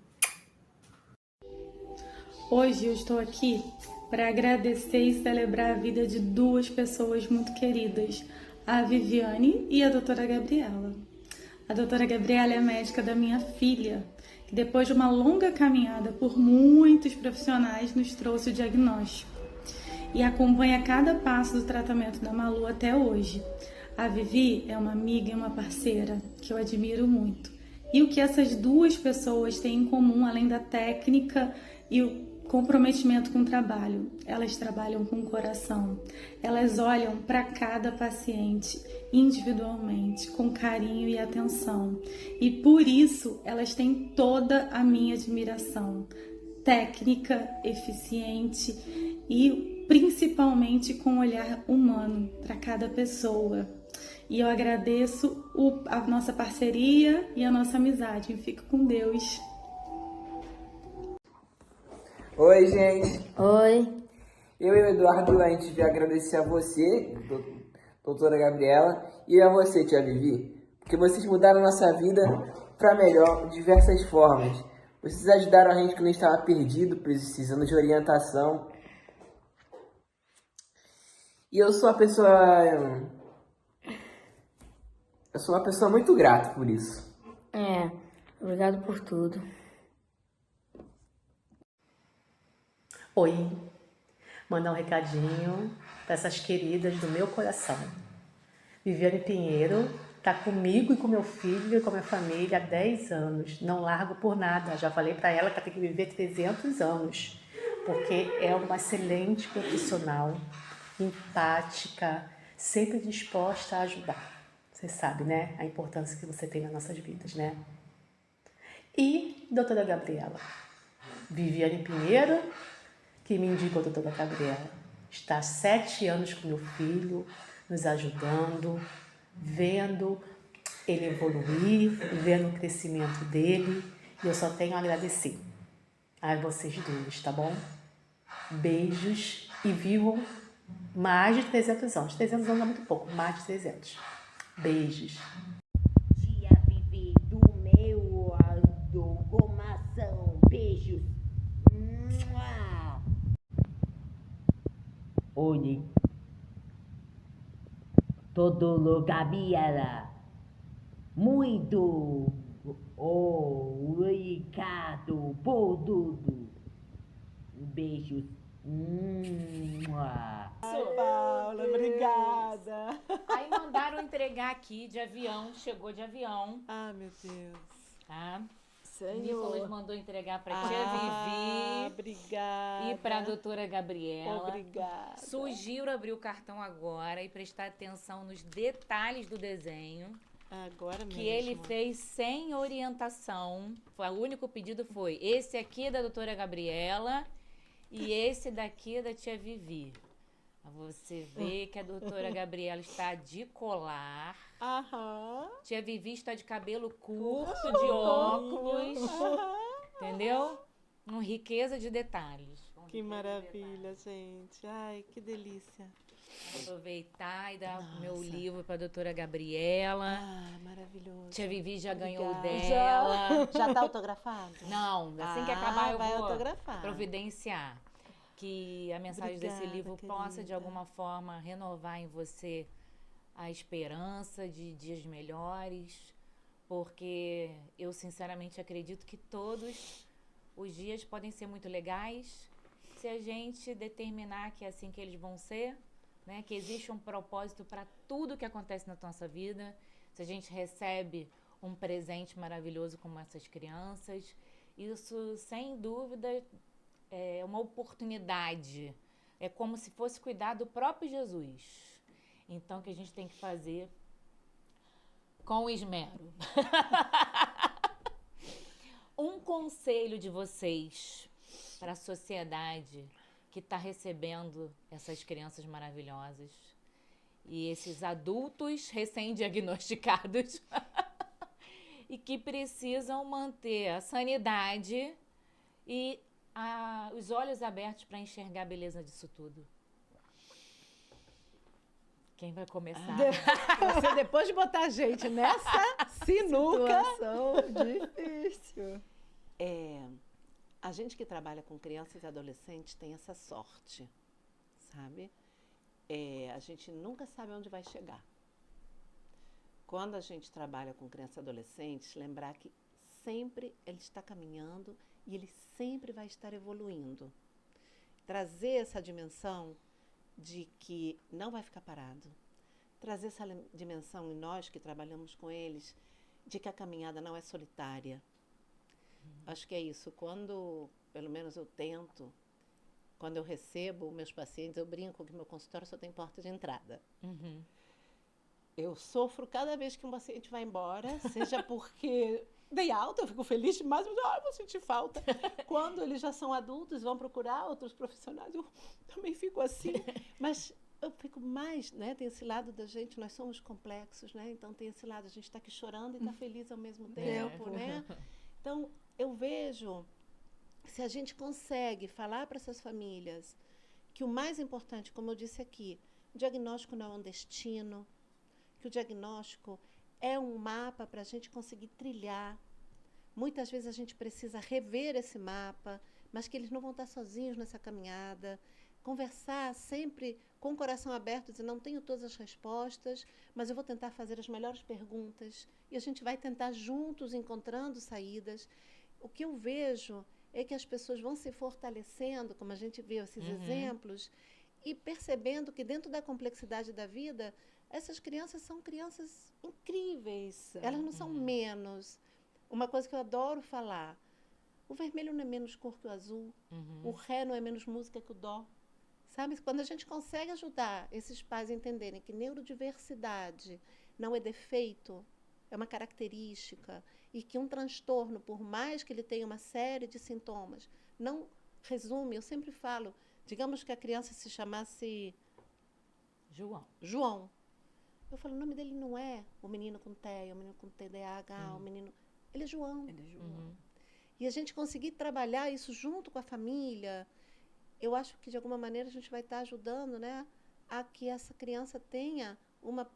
Speaker 6: Hoje eu estou aqui para agradecer e celebrar a vida de duas pessoas muito queridas, a Viviane e a doutora Gabriela. A doutora Gabriela é médica da minha filha, que depois de uma longa caminhada por muitos profissionais nos trouxe o diagnóstico e acompanha cada passo do tratamento da Malu até hoje. A Vivi é uma amiga e uma parceira que eu admiro muito. E o que essas duas pessoas têm em comum, além da técnica e o comprometimento com o trabalho? Elas trabalham com o coração. Elas olham para cada paciente individualmente, com carinho e atenção. E por isso elas têm toda a minha admiração. Técnica, eficiente e principalmente com um olhar humano para cada pessoa. E eu agradeço a nossa parceria e a nossa amizade. Fico com Deus.
Speaker 7: Oi, gente.
Speaker 8: Oi.
Speaker 7: Eu e o Eduardo, a gente veio agradecer a você, doutora Gabriela, e a você, tia Vivi, porque vocês mudaram a nossa vida para melhor de diversas formas. Vocês ajudaram a gente quando a gente estava perdido, precisando de orientação. E eu sou uma pessoa muito grata por isso.
Speaker 8: Obrigado por tudo.
Speaker 9: Oi, mandar um recadinho para essas queridas do meu coração. Viviane Pinheiro está comigo e com meu filho e com a minha família há 10 anos. Não largo por nada. Já falei para ela que ela tem que viver 300 anos, porque é uma excelente profissional, empática, sempre disposta a ajudar. Você sabe, né? A importância que você tem nas nossas vidas, né? E doutora Gabriela. Viviane Pinheiro, que me indicou a doutora Gabriela. Está há 7 anos com meu filho, nos ajudando, vendo ele evoluir, vendo o crescimento dele. E eu só tenho a agradecer a vocês duas, tá bom? Beijos e vivam mais de 300 anos. 300 anos é muito pouco, mais de 300. Beijos.
Speaker 10: Tia Vivi do meu do Gomação. Beijos. Oi. Todo lugar Gabriela. Muito obrigado por tudo. Beijos.
Speaker 2: Paula, obrigada.
Speaker 1: Aí mandaram entregar aqui de avião, chegou de avião.
Speaker 2: Ah, meu Deus.
Speaker 1: Tá?
Speaker 2: Senhor.
Speaker 1: Nicolas mandou entregar para a tia Vivi.
Speaker 2: Obrigada.
Speaker 1: E para a doutora Gabriela.
Speaker 2: Obrigada.
Speaker 1: Sugiro abrir o cartão agora e prestar atenção nos detalhes do desenho.
Speaker 2: Agora mesmo.
Speaker 1: Que ele fez sem orientação. O único pedido foi esse aqui é da doutora Gabriela e esse daqui é da tia Vivi. Você vê que a doutora Gabriela está de colar.
Speaker 2: Aham.
Speaker 1: Tia Vivi está de cabelo curto, de óculos. Entendeu? Com riqueza de detalhes.
Speaker 2: Que maravilha, gente. Ai, que delícia.
Speaker 1: Vou aproveitar e dar o meu livro para a doutora Gabriela.
Speaker 2: Ah, maravilhoso.
Speaker 1: Tia Vivi já ganhou o
Speaker 2: Obrigada.
Speaker 1: dela.
Speaker 2: Já está autografado?
Speaker 1: Não, assim que acabar eu
Speaker 2: vai
Speaker 1: vou
Speaker 2: autografar.
Speaker 1: providenciar. que a mensagem desse
Speaker 3: Obrigada,
Speaker 1: livro possa, de
Speaker 3: querida.
Speaker 1: alguma forma, renovar em você a esperança de dias melhores, porque eu, sinceramente, acredito que todos os dias podem ser muito legais se a gente determinar que é assim que eles vão ser, né? Que existe um propósito para tudo que acontece na nossa vida. Se a gente recebe um presente maravilhoso como essas crianças, isso, sem dúvida, é uma oportunidade. É como se fosse cuidar do próprio Jesus. Então, o que a gente tem que fazer com esmero. Um conselho de vocês para a sociedade que está recebendo essas crianças maravilhosas e esses adultos recém-diagnosticados e que precisam manter a sanidade e os olhos abertos para enxergar a beleza disso tudo. Quem vai começar?
Speaker 2: Você, depois de botar a gente nessa sinuca...
Speaker 3: Situação difícil.
Speaker 2: A gente que trabalha com crianças e adolescentes tem essa sorte, sabe? A gente nunca sabe onde vai chegar. Quando a gente trabalha com crianças e adolescentes, lembrar que sempre ele está caminhando e ele sempre vai estar evoluindo. Trazer essa dimensão de que não vai ficar parado. Trazer essa dimensão em nós que trabalhamos com eles, de que a caminhada não é solitária. Acho que é isso. Quando, pelo menos eu tento, quando eu recebo meus pacientes, eu brinco que meu consultório só tem porta de entrada.
Speaker 1: Uhum.
Speaker 2: Eu sofro cada vez que um paciente vai embora, seja porque dei alta, eu fico feliz demais, mas eu vou sentir falta. Quando eles já são adultos, vão procurar outros profissionais, eu também fico assim. Mas eu fico mais, né? Tem esse lado da gente, nós somos complexos, né? Então tem esse lado, a gente está aqui chorando e está feliz ao mesmo tempo, né? Então, eu vejo, se a gente consegue falar para essas famílias que o mais importante, como eu disse aqui, o diagnóstico não é um destino, que o diagnóstico é um mapa para a gente conseguir trilhar. Muitas vezes a gente precisa rever esse mapa, mas que eles não vão estar sozinhos nessa caminhada. Conversar sempre com o coração aberto, dizer, não tenho todas as respostas, mas eu vou tentar fazer as melhores perguntas e a gente vai tentar juntos, encontrando saídas. O que eu vejo é que as pessoas vão se fortalecendo, como a gente viu esses exemplos, e percebendo que dentro da complexidade da vida, essas crianças são crianças incríveis. Elas não são menos. Uma coisa que eu adoro falar, o vermelho não é menos cor que o azul, o ré não é menos música que o dó. Sabe? Quando a gente consegue ajudar esses pais a entenderem que neurodiversidade não é defeito, é uma característica, e que um transtorno, por mais que ele tenha uma série de sintomas, não resume, eu sempre falo, digamos que a criança se chamasse João. Eu falo, o nome dele não é o menino com TEA, o menino com TDAH, o menino... Ele é João. E a gente conseguir trabalhar isso junto com a família, eu acho que, de alguma maneira, a gente vai estar ajudando, né, a que essa criança tenha uma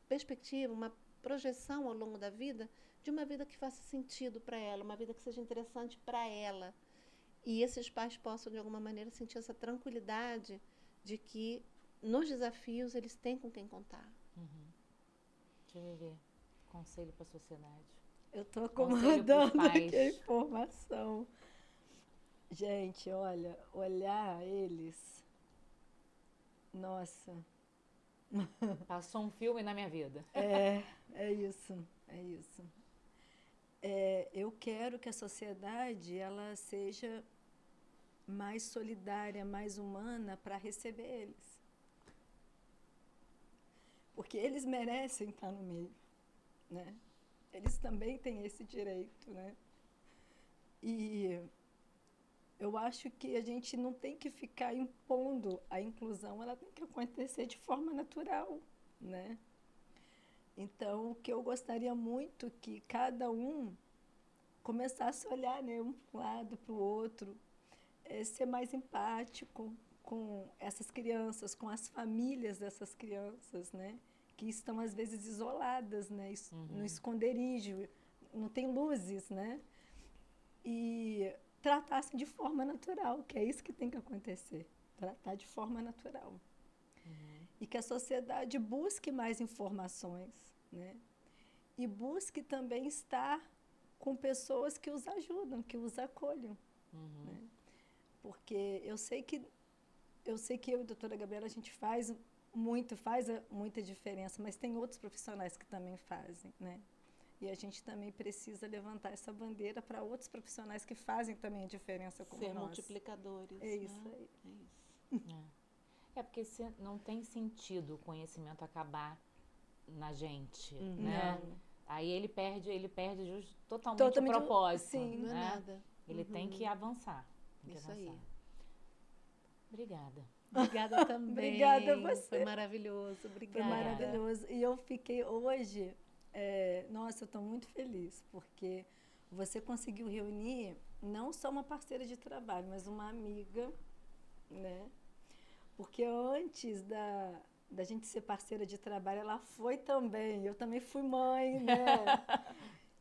Speaker 2: perspectiva, uma projeção ao longo da vida, de uma vida que faça sentido para ela, uma vida que seja interessante para ela. E esses pais possam, de alguma maneira, sentir essa tranquilidade de que, nos desafios, eles têm com quem contar.
Speaker 1: Deixa eu ver. Conselho para a sociedade.
Speaker 3: Eu estou acomodando aqui a informação. Gente, olha, olhar eles... Nossa...
Speaker 1: Passou um filme na minha vida.
Speaker 3: É isso. Eu quero que a sociedade ela seja mais solidária, mais humana para receber eles. Porque eles merecem estar no meio, né? Eles também têm esse direito, né? E eu acho que a gente não tem que ficar impondo a inclusão, ela tem que acontecer de forma natural, né? Então, o que eu gostaria muito que cada um começasse a olhar, né, um para um lado, para o outro, ser mais empático com essas crianças, com as famílias dessas crianças, né? Que estão, às vezes, isoladas, né? No esconderijo, não tem luzes, né? E tratassem de forma natural, que é isso que tem que acontecer, tratar de forma natural. E que a sociedade busque mais informações, né? E busque também estar com pessoas que os ajudam, que os acolham. Né? Porque eu sei que eu e a doutora Gabriela, a gente faz muita diferença, mas tem outros profissionais que também fazem, né? E a gente também precisa levantar essa bandeira para outros profissionais que fazem também a diferença como
Speaker 2: Ser
Speaker 3: nós.
Speaker 2: multiplicadores.
Speaker 3: É isso
Speaker 2: né?
Speaker 3: aí.
Speaker 2: É isso.
Speaker 1: É porque não tem sentido o conhecimento acabar na gente, né?
Speaker 3: Não.
Speaker 1: Aí ele perde totalmente o propósito,
Speaker 3: sim,
Speaker 2: Não é
Speaker 1: né?
Speaker 2: nada.
Speaker 1: Ele tem que avançar.
Speaker 2: Isso aí.
Speaker 1: Obrigada.
Speaker 2: Obrigada também.
Speaker 3: Obrigada a você.
Speaker 2: Foi maravilhoso. Obrigada.
Speaker 3: Foi maravilhoso. E eu fiquei hoje, nossa, eu estou muito feliz, porque você conseguiu reunir não só uma parceira de trabalho, mas uma amiga, né? Porque antes da gente ser parceira de trabalho, ela foi também. Eu também fui mãe, né?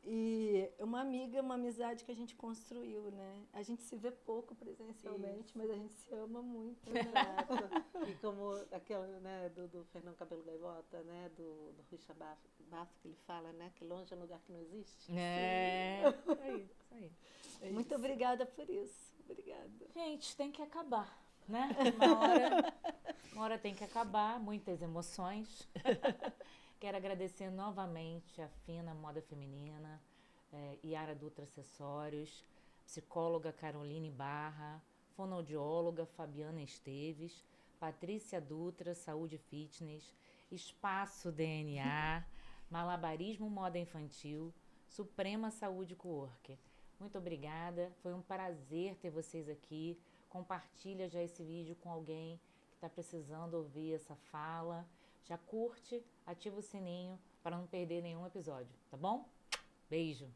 Speaker 3: E uma amiga, uma amizade que a gente construiu, né? A gente se vê pouco presencialmente, mas a gente se ama muito, né?
Speaker 2: Exato. E como aquela, né, do Fernão Cabelo Gaivota, né? Do Ruxa Basso, que ele fala, né? Que longe é um lugar que não existe.
Speaker 1: Isso aí.
Speaker 3: Muito obrigada por isso. Obrigada.
Speaker 1: Gente, tem que acabar, né? Uma hora tem que acabar, muitas emoções. Quero agradecer novamente a Fina Moda Feminina, Yara Dutra Acessórios, psicóloga Caroline Barra, fonoaudióloga Fabiana Esteves, Patrícia Dutra, Saúde Fitness, Espaço DNA, Malabarismo Moda Infantil, Suprema Saúde Coworker. Muito obrigada, foi um prazer ter vocês aqui. Compartilha já esse vídeo com alguém que está precisando ouvir essa fala. Já curte, ativa o sininho para não perder nenhum episódio, tá bom? Beijo!